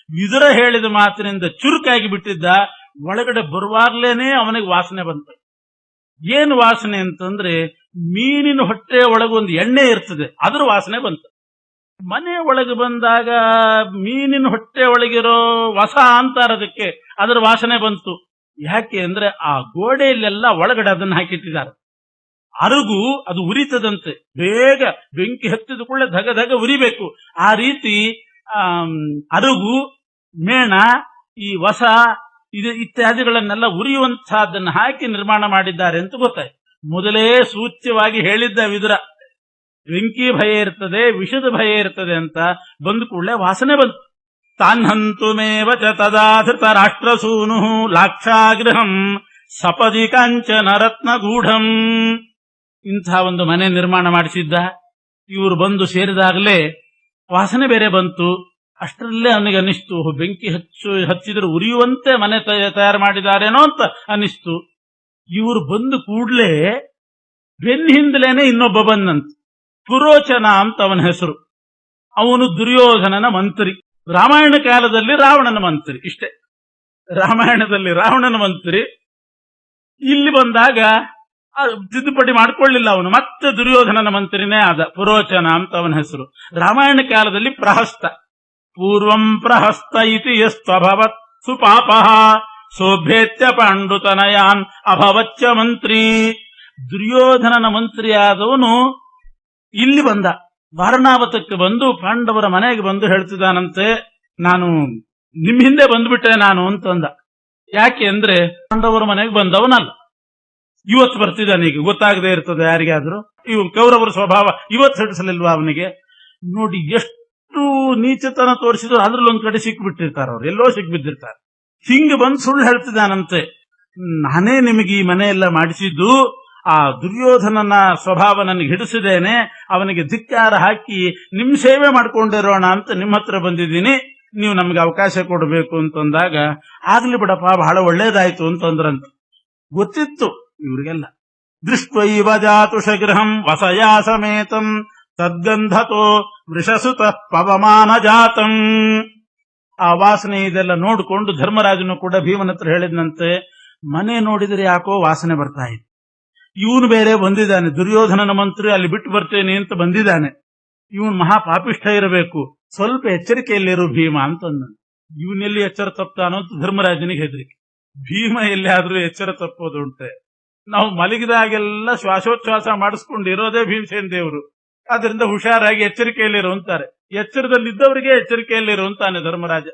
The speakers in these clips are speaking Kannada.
ವಿದುರ ಹೇಳಿದ ಮಾತಿನಿಂದ ಚುರುಕಾಗಿ ಬಿಟ್ಟಿದ್ದ. ಒಳಗಡೆ ಬರುವಾಗ್ಲೇನೆ ಅವನಿಗೆ ವಾಸನೆ ಬಂತು. ಏನು ವಾಸನೆ ಅಂತಂದ್ರೆ, ಮೀನಿನ ಹೊಟ್ಟೆ ಒಳಗೊಂದು ಎಣ್ಣೆ ಇರ್ತದೆ, ಅದ್ರ ವಾಸನೆ ಬಂತು. ಮನೆ ಒಳಗೆ ಬಂದಾಗ ಮೀನಿನ ಹೊಟ್ಟೆ ಒಳಗಿರೋ ವಸ ಅಂತಾರದಕ್ಕೆ, ಅದರ ವಾಸನೆ ಬಂತು. ಯಾಕೆ ಅಂದ್ರೆ ಆ ಗೋಡೆಯಲ್ಲೆಲ್ಲ ಒಳಗಡೆ ಅದನ್ನ ಹಾಕಿಟ್ಟಿದ್ದಾರೆ. ಅರುಗು ಅದು ಉರಿತದಂತೆ, ಬೇಗ ಬೆಂಕಿ ಹತ್ತಿದ ಕೂಡಲೇ ಧಗ ಧಗ ಉರಿಬೇಕು. ಆ ರೀತಿ ಅರುಗು, ಮೇಣ, ಈ ವಸ ಇದು ಇತ್ಯಾದಿಗಳನ್ನೆಲ್ಲ ಉರಿಯುವಂತಹದ್ದನ್ನು ಹಾಕಿ ನಿರ್ಮಾಣ ಮಾಡಿದ್ದಾರೆ ಅಂತ ಗೊತ್ತಾಯ್ತು. ಮೊದಲೇ ಸೂಚ್ಯವಾಗಿ ಹೇಳಿದ್ದ ವಿದುರ, ಬೆಂಕಿ ಭಯ ಇರ್ತದೆ, ವಿಷದ ಭಯ ಇರ್ತದೆ ಅಂತ. ಬಂದ ಕೂಡಲೇ ವಾಸನೆ ಬಂತು. ತಾನ್ಹಂತು ಮೇವ ಚ ತದಾಧೃತ ರಾಷ್ಟ್ರಸೂನು ಲಾಕ್ಷಾಗೃಹಂ ಸಪದಿ ಕಾಂಚನ ರತ್ನಗೂಢಂ. ಇಂಥ ಒಂದು ಮನೆ ನಿರ್ಮಾಣ ಮಾಡಿಸಿದ್ದ. ಇವರು ಬಂದು ಸೇರಿದಾಗಲೇ ವಾಸನೆ ಬೇರೆ ಬಂತು. ಅಷ್ಟರಲ್ಲೇ ಅವನಿಗೆ ಅನಿಸ್ತು, ಬೆಂಕಿ ಹಚ್ಚಿದ್ರೆ ಉರಿಯುವಂತೆ ಮನೆ ತಯಾರು ಮಾಡಿದಾರೇನೋ ಅಂತ ಅನಿಸ್ತು. ಇವರು ಬಂದು ಕೂಡ್ಲೇ ಬೆನ್ನ ಹಿಂದಲೇನೆ ಇನ್ನೊಬ್ಬ ಬಂದಂತ, ಪುರೋಚನ ಅಂತ ಅವನ ಹೆಸರು. ಅವನು ದುರ್ಯೋಧನನ ಮಂತ್ರಿ. ರಾಮಾಯಣ ಕಾಲದಲ್ಲಿ ರಾವಣನ ಮಂತ್ರಿ, ಇಷ್ಟೇ. ರಾಮಾಯಣದಲ್ಲಿ ರಾವಣನ ಮಂತ್ರಿ. ಇಲ್ಲಿ ಬಂದಾಗ ತಿದ್ದುಪಡಿ ಮಾಡ್ಕೊಳ್ಳಿಲ್ಲ ಅವನು, ಮತ್ತೆ ದುರ್ಯೋಧನನ ಮಂತ್ರಿನೇ ಆದ. ಪುರೋಚನ ಅಂತ ಅವನ ಹೆಸರು. ರಾಮಾಯಣ ಕಾಲದಲ್ಲಿ ಪ್ರಹಸ್ತ. ಪೂರ್ವಂ ಪ್ರಹಸ್ತ ಇತಿ ಯಸ್ತ್ವಭವತ್ ಸುಪಾಪಃ ಸೋಭ್ಯೇತ್ಯ ಪಾಂಡುತನಯಾನ್ ಅಭವಚ್ಚ ಮಂತ್ರಿ. ದುರ್ಯೋಧನನ ಮಂತ್ರಿಯಾದವನು ಇಲ್ಲಿ ಬಂದ, ವಾರಣಾವತಕ್ಕೆ ಬಂದು ಪಾಂಡವರ ಮನೆಗೆ ಬಂದು ಹೇಳ್ತಿದ್ದಾನಂತೆ, ನಾನು ನಿಮ್ ಹಿಂದೆ ಬಂದ್ಬಿಟ್ಟೆ ನಾನು ಅಂತಂದ. ಯಾಕೆ ಅಂದ್ರೆ ಪಾಂಡವರ ಮನೆಗೆ ಬಂದವನಲ್ಲ, ಇವತ್ತು ಬರ್ತಿದ್ದಾನೆ. ಈಗ ಗೊತ್ತಾಗದೇ ಇರ್ತದೆ ಯಾರಿಗಾದ್ರೂ. ಇವು ಕೌರವರ ಸ್ವಭಾವ ಇವತ್ತು ಹಿಡಿಸಲಿಲ್ವಾ ಅವನಿಗೆ? ನೋಡಿ ಎಷ್ಟು ನೀಚತನ ತೋರಿಸಿದ್ರು ಅದ್ರಲ್ಲೊಂದ್ ಕಡೆ ಸಿಕ್ಬಿಟ್ಟಿರ್ತಾರೆ ಅವ್ರು, ಎಲ್ಲೋ ಸಿಕ್ಬಿದ್ದಿರ್ತಾರೆ. ಹಿಂಗೆ ಬಂದು ಸುಳ್ಳು ಹೇಳ್ತಿದ್ದಾನಂತೆ, ನಾನೇ ನಿಮಗೆ ಈ ಮನೆ ಎಲ್ಲ ಮಾಡಿಸಿದ್ದು, ಆ ದುರ್ಯೋಧನನ ಸ್ವಭಾವ ನನಗೆ ಹಿಡಿಸಿದ್ದೇನೆ, ಅವನಿಗೆ ಧಿಕ್ಕಾರ ಹಾಕಿ ನಿಮ್ ಸೇವೆ ಮಾಡ್ಕೊಂಡಿರೋಣ ಅಂತ ನಿಮ್ಮ ಹತ್ರ ಬಂದಿದ್ದೀನಿ, ನೀವು ನಮ್ಗೆ ಅವಕಾಶ ಕೊಡಬೇಕು ಅಂತಂದಾಗ, ಆಗ್ಲಿ ಬಿಡಪ್ಪ ಬಹಳ ಒಳ್ಳೇದಾಯ್ತು ಅಂತಂದ್ರಂತ. ಗೊತ್ತಿತ್ತು ಇವ್ರಿಗೆಲ್ಲ. ದೃಷ್ಟ್ವೈವ ಜಾತುಷಗೃಹಂ ವಸಯಾ ಸಮೇತಂ ತದ್ಗಂಧತೋ ವೃಷಸುತ ಪವಮಾನ ಜಾತಂ. ಆ ವಾಸನೆ ಇದೆಲ್ಲ ನೋಡಿಕೊಂಡು ಧರ್ಮರಾಜನು ಕೂಡ ಭೀಮನ ಹತ್ರ ಹೇಳಿದ್ನಂತೆ, ಮನೆ ನೋಡಿದ್ರೆ ಯಾಕೋ ವಾಸನೆ ಬರ್ತಾ ಇದೆ. ಇವನು ಬೇರೆ ಬಂದಿದ್ದಾನೆ, ದುರ್ಯೋಧನನ ಮಂತ್ರಿ, ಅಲ್ಲಿ ಬಿಟ್ಟು ಬರ್ತೇನೆ ಅಂತ ಬಂದಿದ್ದಾನೆ. ಇವನು ಮಹಾಪಾಪಿಷ್ಠ ಇರಬೇಕು, ಸ್ವಲ್ಪ ಎಚ್ಚರಿಕೆಯಲ್ಲಿರು ಭೀಮ ಅಂತಂದ. ಇವನೆಲ್ಲಿ ಎಚ್ಚರ ತಪ್ತಾನೋ ಅಂತ ಧರ್ಮರಾಜನಿಗೆ ಹೆದರಿಕೆ. ಭೀಮ ಎಲ್ಲಿ ಆದ್ರೂ ಎಚ್ಚರ ತಪ್ಪೋದುಂಟೆ? ನಾವು ಮಲಗಿದಾಗೆಲ್ಲ ಶ್ವಾಸೋಚ್ಛ್ವಾಸ ಮಾಡಿಸ್ಕೊಂಡು ಇರೋದೇ ಭೀಮಸೇನ ದೇವರು. ಆದ್ರಿಂದ ಹುಷಾರಾಗಿ ಎಚ್ಚರಿಕೆಯಲ್ಲಿರು ಅಂತಾರೆ. ಎಚ್ಚರದಲ್ಲಿದ್ದವರಿಗೆ ಎಚ್ಚರಿಕೆಯಲ್ಲಿರು ಅಂತಾನೆ ಧರ್ಮರಾಜ.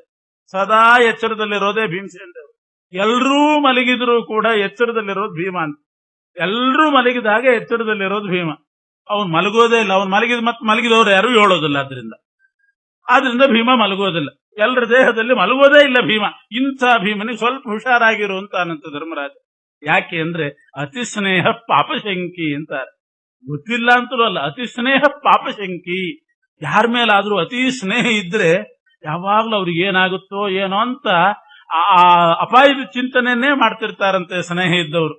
ಸದಾ ಎಚ್ಚರದಲ್ಲಿರೋದೇ ಭೀಮಸೇನ ದೇವರು. ಎಲ್ರೂ ಮಲಗಿದ್ರು ಕೂಡ ಎಚ್ಚರದಲ್ಲಿರೋದು ಭೀಮ ಅಂತ. ಎಲ್ರೂ ಮಲಗಿದಾಗ ಎಚ್ಚರದಲ್ಲಿರೋದು ಭೀಮ. ಅವನು ಮಲಗೋದೇ ಇಲ್ಲ. ಅವನು ಮತ್ತೆ ಮಲಗಿದವರು ಯಾರು ಹೇಳೋದಿಲ್ಲ. ಆದ್ರಿಂದ ಭೀಮ ಮಲಗೋದಿಲ್ಲ. ಎಲ್ಲರ ದೇಹದಲ್ಲಿ ಮಲಗೋದೇ ಇಲ್ಲ ಭೀಮ. ಇಂಥ ಭೀಮನಿಗೆ ಸ್ವಲ್ಪ ಹುಷಾರಾಗಿರು ಅಂತಾನಂತ ಧರ್ಮರಾಜ. ಯಾಕೆ ಅಂದ್ರೆ ಅತಿ ಸ್ನೇಹ ಪಾಪಶಂಕಿ ಅಂತಾರೆ. ಗೊತ್ತಿಲ್ಲ ಅಂತಲೂ ಅಲ್ಲ, ಅತಿ ಸ್ನೇಹ ಪಾಪಶಂಕಿ. ಯಾರ ಮೇಲಾದ್ರೂ ಅತಿ ಸ್ನೇಹ ಇದ್ರೆ ಯಾವಾಗ್ಲೂ ಅವ್ರಿಗೆ ಏನಾಗುತ್ತೋ ಏನೋ ಅಂತ ಆ ಅಪಾಯದ ಚಿಂತನೆಯನ್ನೇ ಮಾಡ್ತಿರ್ತಾರಂತೆ ಸ್ನೇಹ ಇದ್ದವರು.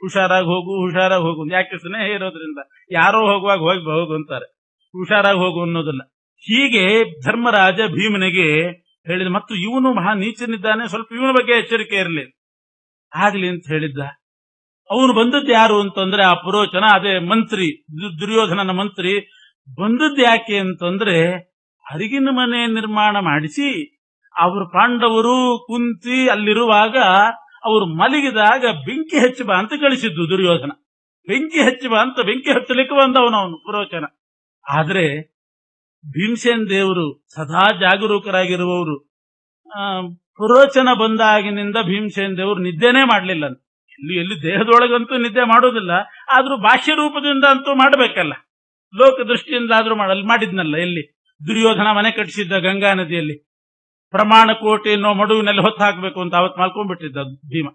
ಹುಷಾರಾಗಿ ಹೋಗು. ಯಾಕೆ? ಸ್ನೇಹ ಇರೋದ್ರಿಂದ. ಯಾರೋ ಹೋಗುವಾಗ ಹೋಗು ಅಂತಾರೆ, ಹುಷಾರಾಗಿ ಹೋಗು ಅನ್ನೋದಿಲ್ಲ. ಹೀಗೆ ಧರ್ಮರಾಜ ಭೀಮನಿಗೆ ಹೇಳಿದ. ಮತ್ತು ಇವನು ಮಹಾ ನೀಚನಿದ್ದಾನೆ, ಸ್ವಲ್ಪ ಇವನ ಬಗ್ಗೆ ಎಚ್ಚರಿಕೆ ಇರಲಿ ಆಗ್ಲಿ ಅಂತ ಹೇಳಿದ್ದ. ಅವನು ಬಂದದ್ದು ಯಾರು ಅಂತಂದ್ರೆ ಆ ಪುರೋಚನ, ಅದೇ ಮಂತ್ರಿ, ದುರ್ಯೋಧನನ ಮಂತ್ರಿ. ಬಂದದ್ದು ಯಾಕೆ ಅಂತಂದ್ರೆ ಅರಿಗಿನ ಮನೆ ನಿರ್ಮಾಣ ಮಾಡಿಸಿ ಅವರು ಪಾಂಡವರು ಕುಂತಿ ಅಲ್ಲಿರುವಾಗ ಅವರು ಮಲಗಿದಾಗ ಬೆಂಕಿ ಹಚ್ಚಿ ಬಾ ಅಂತ ಕಳಿಸಿದ್ದು ದುರ್ಯೋಧನ. ಬೆಂಕಿ ಹಚ್ಚಿ ಬಾ ಅಂತ ಬೆಂಕಿ ಹಚ್ಚಲಿಕ್ಕೆ ಬಂದವನು ಪುರೋಚನ. ಆದ್ರೆ ಭೀಮಸೇನ ದೇವರು ಸದಾ ಜಾಗರೂಕರಾಗಿರುವವರು. ಪುರೋಚನ ಬಂದಾಗಿನಿಂದ ಭೀಮಸೇನ ದೇವರು ನಿದ್ದೆನೇ ಮಾಡ್ಲಿಲ್ಲ. ಎಲ್ಲಿ ದೇಹದೊಳಗಂತೂ ನಿದ್ದೆ ಮಾಡೋದಿಲ್ಲ, ಆದ್ರೂ ಬಾಹ್ಯ ರೂಪದಿಂದ ಅಂತೂ ಮಾಡ್ಬೇಕಲ್ಲ, ಲೋಕ ದೃಷ್ಟಿಯಿಂದ ಆದ್ರೂ ಮಾಡಿದ್ನಲ್ಲ. ಎಲ್ಲಿ ದುರ್ಯೋಧನ ಮನೆ ಕಟ್ಟಿಸಿದ್ದ ಗಂಗಾ ನದಿಯಲ್ಲಿ ಪ್ರಮಾಣ ಕೋಟಿ ಅನ್ನೋ ಮಡುವಿನಲ್ಲಿ ಹೊತ್ತು ಹಾಕ್ಬೇಕು ಅಂತ ಅವತ್ತು ಮಲ್ಕೊಂಡ್ಬಿಟ್ಟಿದ್ದ ಭೀಮ.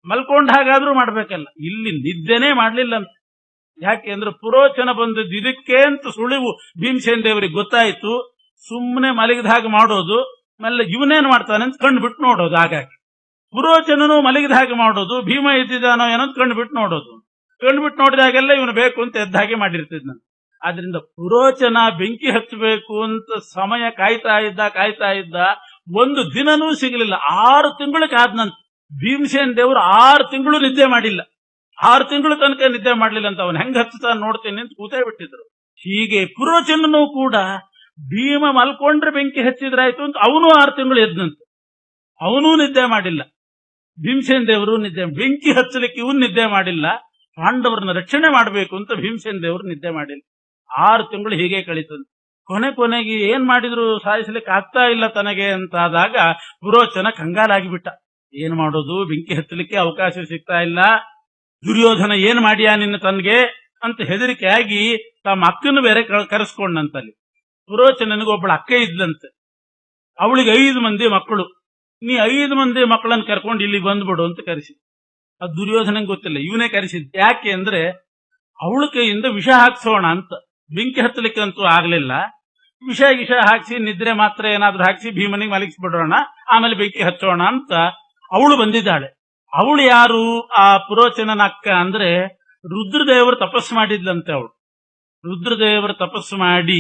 ಮಲ್ಕೊಂಡ್ ಹಾಗಾದ್ರೂ ಮಾಡ್ಬೇಕಲ್ಲ, ಇಲ್ಲಿ ನಿದ್ದೆನೇ ಮಾಡ್ಲಿಲ್ಲ ಅಂತ. ಯಾಕೆ ಅಂದ್ರೆ ಪುರೋಚನ ಬಂದದ್ದು ಇದಕ್ಕೆ ಅಂತ ಸುಳಿವು ಭೀಮಸೇನ ದೇವರಿಗೆ ಗೊತ್ತಾಯ್ತು. ಸುಮ್ಮನೆ ಮಲಗಿದ ಹಾಗೆ ಮಾಡೋದು, ಆಮೇಲೆ ಇವನೇನ್ ಮಾಡ್ತಾನೆ ಅಂತ ಕಣ್ಣು ಬಿಟ್ಟು ನೋಡೋದು. ಹಾಗಾಗಿ ಪುರೋಚನನು ಮಲಗಿದ ಹಾಗೆ ಮಾಡೋದು, ಭೀಮ ಎದ್ದಿದ್ದಾನೋ ಏನೋ ಕಣ್ಣು ಬಿಟ್ಟು ನೋಡೋದು. ಕಣ್ಣು ಬಿಟ್ಟು ನೋಡಿದಾಗೆಲ್ಲ ಇವನು ಬೇಕು ಅಂತ ಎದ್ದ ಹಾಗೆ ಮಾಡಿರ್ತಿದ್ನ. ಆದ್ರಿಂದ ಪುರೋಚನ ಬೆಂಕಿ ಹಚ್ಚಬೇಕು ಅಂತ ಸಮಯ ಕಾಯ್ತಾ ಇದ್ದ. ಒಂದು ದಿನನೂ ಸಿಗಲಿಲ್ಲ. 6 ತಿಂಗಳು ಕಾದ್ನಂತ. ಭೀಮಸೇನ್ ದೇವರು 6 ತಿಂಗಳು ನಿದ್ದೆ ಮಾಡಿಲ್ಲ. 6 ತಿಂಗಳು ತನಕ ನಿದ್ದೆ ಮಾಡ್ಲಿಲ್ಲ ಅಂತ ಅವನು ಹೆಂಗ್ ಹಚ್ಚುತ್ತಾ ನೋಡ್ತೇನೆ ಅಂತ ಕೂತೇ ಬಿಟ್ಟಿದ್ರು. ಹೀಗೆ ಪುರೋಚನನು ಕೂಡ ಭೀಮ ಮಲ್ಕೊಂಡ್ರೆ ಬೆಂಕಿ ಹಚ್ಚಿದ್ರಾಯ್ತು ಅಂತ ಅವನು 6 ತಿಂಗಳು ಎದ್ನಂತ. ಅವನೂ ನಿದ್ದೆ ಮಾಡಿಲ್ಲ. ಭೀಮಸೇನ್ ದೇವರು ಬೆಂಕಿ ಹಚ್ಚಲಿಕ್ಕೆ ಇವನು ನಿದ್ದೆ ಮಾಡಿಲ್ಲ. ಪಾಂಡವರನ್ನ ರಕ್ಷಣೆ ಮಾಡಬೇಕು ಅಂತ ಭೀಮಸೇನ್ ದೇವರು ನಿದ್ದೆ ಮಾಡಿಲ್ಲ. 6 ತಿಂಗಳು ಹೀಗೆ ಕಳೀತಂತೆ. ಕೊನೆಗೆ ಏನ್ ಮಾಡಿದ್ರು ಸಾಯಿಸ್ಲಿಕ್ಕೆ ಆಗ್ತಾ ಇಲ್ಲ ತನಗೆ ಅಂತಾದಾಗ ಪುರೋಚನ ಕಂಗಾಲಾಗಿಬಿಟ್ಟ. ಏನ್ ಮಾಡೋದು, ಬೆಂಕಿ ಹಚ್ಚಲಿಕ್ಕೆ ಅವಕಾಶ ಸಿಗ್ತಾ ಇಲ್ಲ. ದುರ್ಯೋಧನ ಏನ್ ಮಾಡಿಯಾ ನಿನ್ನ ತನ್ಗೆ ಅಂತ ಹೆದರಿಕೆ ಆಗಿ ತಮ್ಮ ಅಕ್ಕನ್ನು ಬೇರೆ ಕರೆಸ್ಕೊಂಡಂತಲ್ಲಿ. ಪುರೋಚನನಿಗೊಬ್ಬಳ ಅಕ್ಕ ಇದ್ಲಂತೆ. ಅವಳಿಗೆ 5 ಮಂದಿ ಮಕ್ಕಳು. ನೀ 5 ಮಂದಿ ಮಕ್ಕಳನ್ನ ಕರ್ಕೊಂಡು ಇಲ್ಲಿ ಬಂದ್ಬಿಡು ಅಂತ ಕರೆಸಿ. ಅದು ದುರ್ಯೋಧನಂಗೆ ಗೊತ್ತಿಲ್ಲ, ಇವನೇ ಕರೆಸಿದ್. ಯಾಕೆ ಅಂದ್ರೆ ಅವಳ ಕೈಯಿಂದ ವಿಷ ಹಾಕ್ಸೋಣ ಅಂತ. ಬೆಂಕಿ ಹತ್ತಲಿಕ್ಕಂತೂ ಆಗ್ಲಿಲ್ಲ. ವಿಷ ಹಾಕಿಸಿ ನಿದ್ರೆ ಮಾತ್ರ ಏನಾದ್ರೂ ಹಾಕಿಸಿ ಭೀಮನಿಗೆ ಮಲಗಿಸ್ಬಿಡೋಣ, ಆಮೇಲೆ ಬೆಂಕಿ ಹಚ್ಚೋಣ ಅಂತ ಅವಳು ಬಂದಿದ್ದಾಳೆ. ಅವಳು ಯಾರು? ಆ ಪುರೋಚನನ ಅಕ್ಕ. ಅಂದ್ರೆ ರುದ್ರದೇವರು ತಪಸ್ಸು ಮಾಡಿದ್ಲಂತೆ. ಅವಳು ರುದ್ರದೇವರು ತಪಸ್ಸು ಮಾಡಿ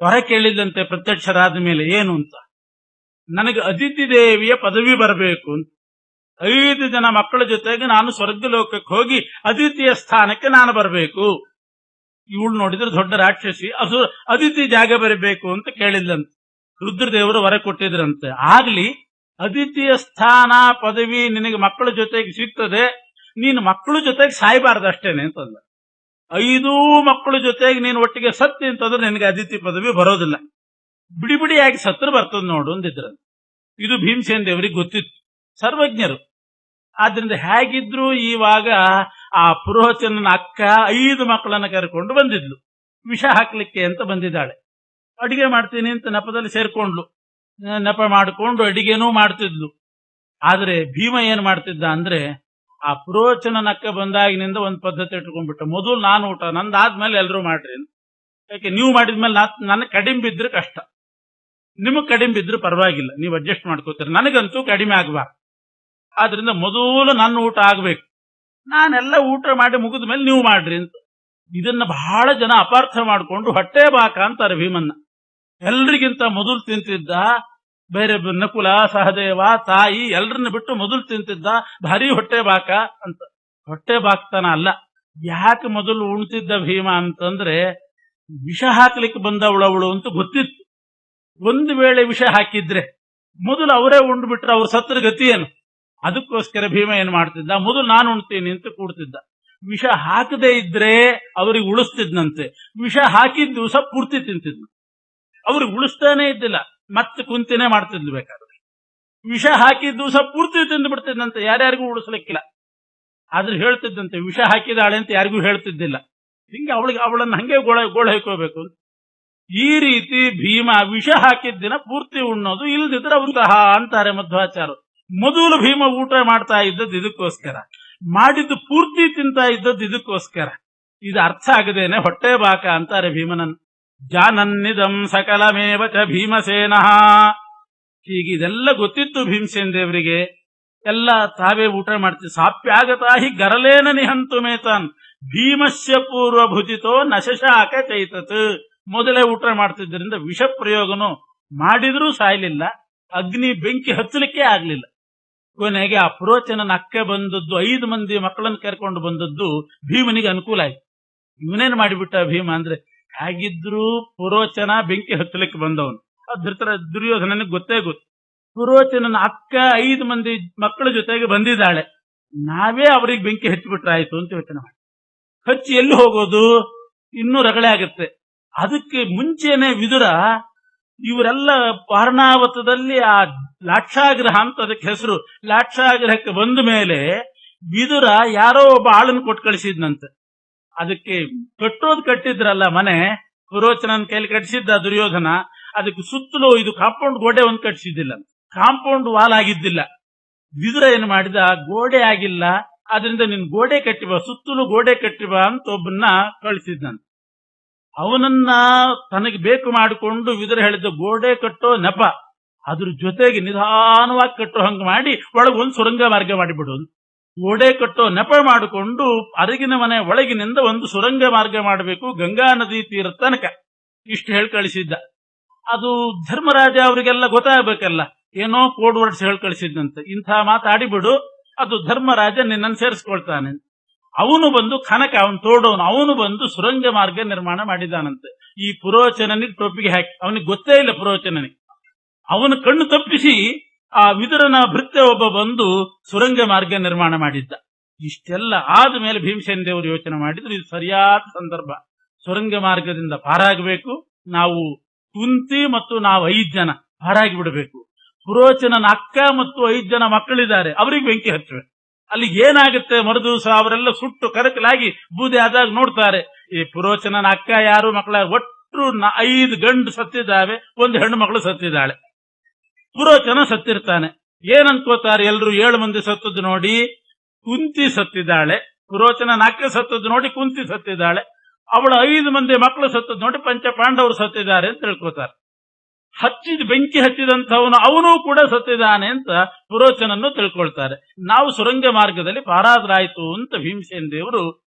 ಹೊರ ಕೇಳಿದ್ಲಂತೆ ಪ್ರತ್ಯಕ್ಷರಾದ ಮೇಲೆ. ಏನು ಅಂತ, ನನಗೆ ಅದಿತಿ ದೇವಿಯ ಪದವಿ ಬರಬೇಕು ಅಂತ. 5 ಜನ ಮಕ್ಕಳ ಜೊತೆಗೆ ನಾನು ಸ್ವರ್ಗಲೋಕಕ್ಕೆ ಹೋಗಿ ಅದಿತಿಯ ಸ್ಥಾನಕ್ಕೆ ನಾನು ಬರಬೇಕು. ಇವಳು ನೋಡಿದ್ರೆ ದೊಡ್ಡ ರಾಕ್ಷಸಿ, ಅದಿತಿ ಜಾಗ ಬರಬೇಕು ಅಂತ ಕೇಳಿದ್ಲಂತೆ. ರುದ್ರದೇವರು ವರ ಕೊಟ್ಟಿದ್ರಂತೆ. ಆಗ್ಲಿ, ಅದಿತಿಯ ಸ್ಥಾನ ಪದವಿ ನಿನಗೆ ಮಕ್ಕಳ ಜೊತೆಗೆ ಸಿಗ್ತದೆ, ನೀನು ಮಕ್ಕಳ ಜೊತೆಗೆ ಸಾಯಬಾರ್ದಷ್ಟೇನೆ ಅಂತಂದ. 5 ಮಕ್ಕಳ ಜೊತೆಗೆ ನೀನು ಒಟ್ಟಿಗೆ ಸತ್ತಿ ಅಂತಂದ್ರೆ ನಿನಗೆ ಅದಿತಿ ಪದವಿ ಬರೋದಿಲ್ಲ, ಬಿಡಿ ಬಿಡಿಯಾಗಿ ಸತ್ರ ಬರ್ತದ ನೋಡು ಅಂದಿದ್ರ. ಇದು ಭೀಮಸೇನ್ ದೇವರಿಗೆ ಗೊತ್ತಿತ್ತು, ಸರ್ವಜ್ಞರು. ಆದ್ರಿಂದ ಹೇಗಿದ್ರು ಇವಾಗ ಆ ಪುರೋಚನನ ಅಕ್ಕ 5 ಮಕ್ಕಳನ್ನ ಕರ್ಕೊಂಡು ಬಂದಿದ್ಲು. ವಿಷ ಹಾಕ್ಲಿಕ್ಕೆ ಅಂತ ಬಂದಿದ್ದಾಳೆ. ಅಡಿಗೆ ಮಾಡ್ತೀನಿ ಅಂತ ನೆಪದಲ್ಲಿ ಸೇರ್ಕೊಂಡ್ಲು. ನೆಪ ಮಾಡಿಕೊಂಡು ಅಡಿಗೆನೂ ಮಾಡ್ತಿದ್ಲು. ಆದ್ರೆ ಭೀಮ ಏನ್ ಮಾಡ್ತಿದ್ದ ಅಂದ್ರೆ, ಆ ಪುರೋಚನನ ಅಕ್ಕ ಬಂದಾಗಿನಿಂದ ಒಂದು ಪದ್ಧತಿ ಇಟ್ಕೊಂಡ್ಬಿಟ್ಟ. ಮೊದಲು ನಾನು ಊಟ, ನಂದಾದ್ಮೇಲೆ ಎಲ್ರೂ ಮಾಡ್ರಿ ಅಂತ. ಯಾಕೆ, ನೀವು ಮಾಡಿದ್ಮೇಲೆ ನನಗೆ ಕಡಿಮೆ ಬಿದ್ರೆ ಕಷ್ಟ, ನಿಮಗ್ ಕಡಿಮೆ ಬಿದ್ರೆ ಪರವಾಗಿಲ್ಲ, ನೀವು ಅಡ್ಜಸ್ಟ್ ಮಾಡ್ಕೋತೀರಿ, ನನಗಂತೂ ಕಡಿಮೆ ಆಗ್ಬಾರ್ದು. ಆದ್ರಿಂದ ಮೊದಲು ನನ್ನ ಊಟ ಆಗ್ಬೇಕು, ನಾನೆಲ್ಲ ಊಟ ಮಾಡಿ ಮುಗಿದ ಮೇಲೆ ನೀವು ಮಾಡ್ರಿ ಅಂತ. ಇದನ್ನ ಬಹಳ ಜನ ಅಪಾರ್ಥ ಮಾಡಿಕೊಂಡು ಹೊಟ್ಟೆ ಬಾಕ ಅಂತಾರೆ ಭೀಮನ್ನ. ಎಲ್ರಿಗಿಂತ ಮೊದಲು ತಿಂತಿದ್ದ, ಬೇರೆ ನಕುಲ ಸಹದೇವ ತಾಯಿ ಎಲ್ರನ್ನ ಬಿಟ್ಟು ಮೊದಲು ತಿಂತಿದ್ದ, ಭಾರಿ ಹೊಟ್ಟೆ ಬಾಕ ಅಂತ. ಹೊಟ್ಟೆ ಬಾಕ್ತಾನ ಅಲ್ಲ. ಯಾಕೆ ಮೊದಲು ಉಣ್ತಿದ್ದ ಭೀಮ ಅಂತಂದ್ರೆ, ವಿಷ ಹಾಕ್ಲಿಕ್ಕೆ ಬಂದವಳವಳು ಅಂತ ಗೊತ್ತಿತ್ತು. ಒಂದು ವೇಳೆ ವಿಷ ಹಾಕಿದ್ರೆ ಮೊದಲು ಅವರೇ ಉಂಡ್ಬಿಟ್ರೆ ಅವ್ರ ಸತ್ರ ಗತಿ ಏನು? ಅದಕ್ಕೋಸ್ಕರ ಭೀಮ ಏನ್ ಮಾಡ್ತಿದ್ದ, ಮೊದಲು ನಾನು ಉಣ್ತೀನಿ ಅಂತ ಕೂಡ್ತಿದ್ದ. ವಿಷ ಹಾಕದೇ ಇದ್ರೆ ಅವ್ರಿಗೆ ಉಳಿಸ್ತಿದ್ನಂತೆ. ವಿಷ ಹಾಕಿದ ದಿವಸ ಪೂರ್ತಿ ತಿಂತಿದ್ನು. ಅವ್ರಿಗೆ ಉಳಿಸ್ತಾನೆ ಇದ್ದಿಲ್ಲ, ಮತ್ತೆ ಕುಂತಿನೇ ಮಾಡ್ತಿದ್ಲು. ಬೇಕಾದ್ರೆ ವಿಷ ಹಾಕಿದ ದಿವಸ ಪೂರ್ತಿ ತಿಂದು ಬಿಡ್ತಿದ್ನಂತೆ, ಯಾರ್ಯಾರಿಗೂ ಉಳಿಸ್ಲಿಕ್ಕಿಲ್ಲ. ಆದ್ರೆ ಹೇಳ್ತಿದ್ದಂತೆ ವಿಷ ಹಾಕಿದಾಳೆ ಅಂತ ಯಾರಿಗೂ ಹೇಳ್ತಿದ್ದಿಲ್ಲ. ಹಿಂಗೆ ಅವಳನ್ನ ಹಂಗೆ ಗೋಳ ಹಾಕೋಬೇಕು ಅಂತ. ಈ ರೀತಿ ಭೀಮ ವಿಷ ಹಾಕಿದ ದಿನ ಪೂರ್ತಿ ಉಣ್ಣೋದು, ಇಲ್ದಿದ್ರೆ ಅವೃತಃ ಅಂತಾರೆ ಮಧ್ವಾಚಾರ್ಯರು. ಮೊದಲು ಭೀಮ ಊಟ ಮಾಡ್ತಾ ಇದ್ದದ್ದು ಇದಕ್ಕೋಸ್ಕರ, ಮಾಡಿದ್ದು ಪೂರ್ತಿ ತಿಂತಾ ಇದ್ದದ್ದು ಇದಕ್ಕೋಸ್ಕರ. ಇದು ಅರ್ಥ ಆಗದೇನೆ ಹೊಟ್ಟೆ ಬಾಕ ಅಂತಾರೆ ಭೀಮನನ್. ಜಾನನ್ನಿದಂ ಸಕಲಮೇವ ಚ ಭೀಮಸೇನ. ಹೀಗಿದೆಲ್ಲ ಗೊತ್ತಿತ್ತು ಭೀಮಸೇನ್ ದೇವರಿಗೆ. ಎಲ್ಲ ತಾವೇ ಊಟ ಮಾಡ್ತಿದ್ರು. ಸಾಪ್ಯಾಗತಾ ಹಿ ಗರಲೇನ ನಿಹಂತು ಮೇತಾನ್ ಭೀಮಸ್ಯ ಪೂರ್ವ ಭುಜಿತೋ ನಶಶಾಕ ಚೈತತ್. ಮೊದಲೇ ಊಟ ಮಾಡ್ತಿದ್ದರಿಂದ ವಿಷ ಪ್ರಯೋಗನು ಮಾಡಿದ್ರೂ ಸಾಯ್ಲಿಲ್ಲ, ಅಗ್ನಿ ಬೆಂಕಿ ಹಚ್ಚಲಿಕ್ಕೆ ಆಗ್ಲಿಲ್ಲ. ಕೊನೆಗೆ ಆ ಪುರೋಚನನ ಅಕ್ಕ ಬಂದದ್ದು, 5 ಮಂದಿ ಮಕ್ಕಳನ್ನು ಕರ್ಕೊಂಡು ಬಂದದ್ದು ಭೀಮನಿಗೆ ಅನುಕೂಲ ಆಯ್ತು. ಇವನೇನ್ ಮಾಡಿಬಿಟ್ಟ ಭೀಮ ಅಂದ್ರೆ, ಹೇಗಿದ್ರು ಪುರೋಚನ ಬೆಂಕಿ ಹಚ್ಚಲಿಕ್ಕೆ ಬಂದವನು. ದುರ್ಯೋಧನನಿಗೆ ಗೊತ್ತೇ ಗೊತ್ತು. ಪುರೋಚನನ ಅಕ್ಕ 5 ಮಂದಿ ಮಕ್ಕಳ ಜೊತೆಗೆ ಬಂದಿದ್ದಾಳೆ, ನಾವೇ ಅವ್ರಿಗೆ ಬೆಂಕಿ ಹಚ್ಚಿಬಿಟ್ರೆ ಆಯ್ತು ಅಂತ ಯೋಚನೆ ಮಾಡಿ. ಹಚ್ಚಿ ಎಲ್ಲಿ ಹೋಗೋದು, ಇನ್ನೂ ರಗಳೆ ಆಗುತ್ತೆ. ಅದಕ್ಕೆ ಮುಂಚೆನೆ ವಿದುರ ಇವರೆಲ್ಲ ವಾರಣಾವತದಲ್ಲಿ ಆ ಲಾಕ್ಷಾಗ್ರಹ ಅಂತ ಅದಕ್ಕೆ ಹೆಸರು, ಲಾಕ್ಷಾಗ್ರಹಕ್ಕೆ ಬಂದ ಮೇಲೆ ವಿದುರ ಯಾರೋ ಒಬ್ಬ ಆಳನ್ನು ಕೊಟ್ಟು ಕಳಿಸಿದ್ನಂತೆ. ಅದಕ್ಕೆ ಕಟ್ಟಿದ್ರಲ್ಲ ಮನೆ, ಪುರೋಚನನ ಕೈಲಿ ಕಟ್ಟಿಸಿದ್ದ ದುರ್ಯೋಧನ. ಅದಕ್ಕೆ ಸುತ್ತಲೂ ಇದು ಕಾಂಪೌಂಡ್ ಗೋಡೆ ಒಂದು ಕಟ್ಟಿಸಿದ್ದಿಲ್ಲ, ಕಾಂಪೌಂಡ್ ವಾಲ್ ಆಗಿದ್ದಿಲ್ಲ. ವಿದುರ ಏನ್ ಮಾಡಿದ, ಗೋಡೆ ಆಗಿಲ್ಲ, ಆದ್ರಿಂದ ನಿನ್ ಗೋಡೆ ಕಟ್ಟಿಬಾ, ಸುತ್ತಲೂ ಗೋಡೆ ಕಟ್ಟಿಬಾ ಅಂತ ಒಬ್ಬನ್ನ ಕಳಿಸಿದ್ನಂತೆ. ಅವನನ್ನ ತನಗೆ ಬೇಕು ಮಾಡಿಕೊಂಡು ವಿದುರ ಹೇಳಿದ ಗೋಡೆ ಕಟ್ಟೋ ನೆಪ, ಅದ್ರ ಜೊತೆಗೆ ನಿಧಾನವಾಗಿ ಕಟ್ಟೋ ಹಂಗ ಮಾಡಿ ಒಳಗೊಂದು ಸುರಂಗ ಮಾರ್ಗ ಮಾಡಿಬಿಡು. ಗೋಡೆ ಕಟ್ಟೋ ನೆಪ ಮಾಡಿಕೊಂಡು ಅರಗಿನ ಮನೆ ಒಳಗಿನಿಂದ ಒಂದು ಸುರಂಗ ಮಾರ್ಗ ಮಾಡಬೇಕು, ಗಂಗಾ ನದಿ ತೀರ ತನಕ. ಇಷ್ಟು ಹೇಳಿ ಕಳಿಸಿದ್ದ. ಅದು ಧರ್ಮರಾಜ ಅವರಿಗೆಲ್ಲ ಗೊತ್ತಾಗಬೇಕಲ್ಲ, ಏನೋ ಕೋಡ್ ವರ್ಡ್ಸ್ ಹೇಳಿ ಕಳಿಸಿದ್ದಂತೆ, ಇಂಥ ಮಾತಾಡಿಬಿಡು, ಅದು ಧರ್ಮರಾಜ ನಿನ್ನನ್ನು ಸೇರಿಸ್ಕೊಳ್ತಾನೆ. ಅವನು ಬಂದು ಕನಕ, ಅವನು ತೋಡೋನು, ಅವನು ಬಂದು ಸುರಂಗ ಮಾರ್ಗ ನಿರ್ಮಾಣ ಮಾಡಿದಾನಂತೆ. ಈ ಪುರೋಚನನಿಗೆ ಟೊಪ್ಪಿಗೆ ಹಾಕಿ, ಅವನಿಗೆ ಗೊತ್ತೇ ಇಲ್ಲ ಪುರೋಚನನಿಗೆ. ಅವನ ಕಣ್ಣು ತಪ್ಪಿಸಿ ಆ ವಿದುರನ ಭೃತ್ಯ ಒಬ್ಬ ಬಂದು ಸುರಂಗ ಮಾರ್ಗ ನಿರ್ಮಾಣ ಮಾಡಿದ್ದ. ಇಷ್ಟೆಲ್ಲ ಆದ್ಮೇಲೆ ಭೀಮಸೇನ ದೇವರು ಯೋಚನೆ ಮಾಡಿದ್ರು, ಇದು ಸರಿಯಾದ ಸಂದರ್ಭ, ಸುರಂಗ ಮಾರ್ಗದಿಂದ ಪಾರಾಗಬೇಕು. ನಾವು ಕುಂತಿ ಮತ್ತು ನಾವು 5 ಜನ ಪಾರಾಗಿ ಬಿಡಬೇಕು. ಪುರೋಚನನ ಅಕ್ಕ ಮತ್ತು 5 ಜನ ಮಕ್ಕಳಿದ್ದಾರೆ, ಅವರಿಗೆ ಬೆಂಕಿ ಹಚ್ಚಬೇಕು. ಅಲ್ಲಿ ಏನಾಗುತ್ತೆ, ಮರುದಿವಸ ಅವರೆಲ್ಲ ಸುಟ್ಟು ಕರಕಲಾಗಿ ಬೂದಿ ಆದಾಗ ನೋಡ್ತಾರೆ, ಈ ಪುರೋಚನನ ಅಕ್ಕ ಯಾರು ಮಕ್ಕಳ ಒಟ್ಟು 5 ಗಂಡು ಸತ್ತಿದ್ದಾವೆ, 1 ಹೆಣ್ಣು ಮಕ್ಕಳು ಸತ್ತಿದ್ದಾಳೆ. ಪುರೋಚನ ಸತ್ತಿರ್ತಾನೆ. ಏನನ್ಕೋತಾರೆ ಎಲ್ರು, 7 ಮಂದಿ ಸತ್ತದ್ದು ನೋಡಿ ಕುಂತಿ ಸತ್ತಿದ್ದಾಳೆ, ಪುರೋಚನನ ಅಕ್ಕ ಸತ್ತದ್ದು ನೋಡಿ ಕುಂತಿ ಸತ್ತಿದ್ದಾಳೆ, ಅವಳ 5 ಮಂದಿ ಮಕ್ಕಳು ಸತ್ತದ್ದು ನೋಡಿ ಪಂಚ ಪಾಂಡವರು ಸತ್ತಿದ್ದಾರೆ ಅಂತ ತಿಳ್ಕೋತಾರೆ. ಬೆಂಕಿ ಹಚ್ಚಿದಂಥವನು ಅವನು ಕೂಡ ಸತ್ತಿದ್ದಾನೆ ಅಂತ ಪುರೋಚನನ್ನು ತಿಳ್ಕೊಳ್ತಾರೆ. ನಾವು ಸುರಂಗ ಮಾರ್ಗದಲ್ಲಿ ಪಾರಾದ್ರಾಯ್ತು ಅಂತ ಭೀಮಸೇನ ದೇವರು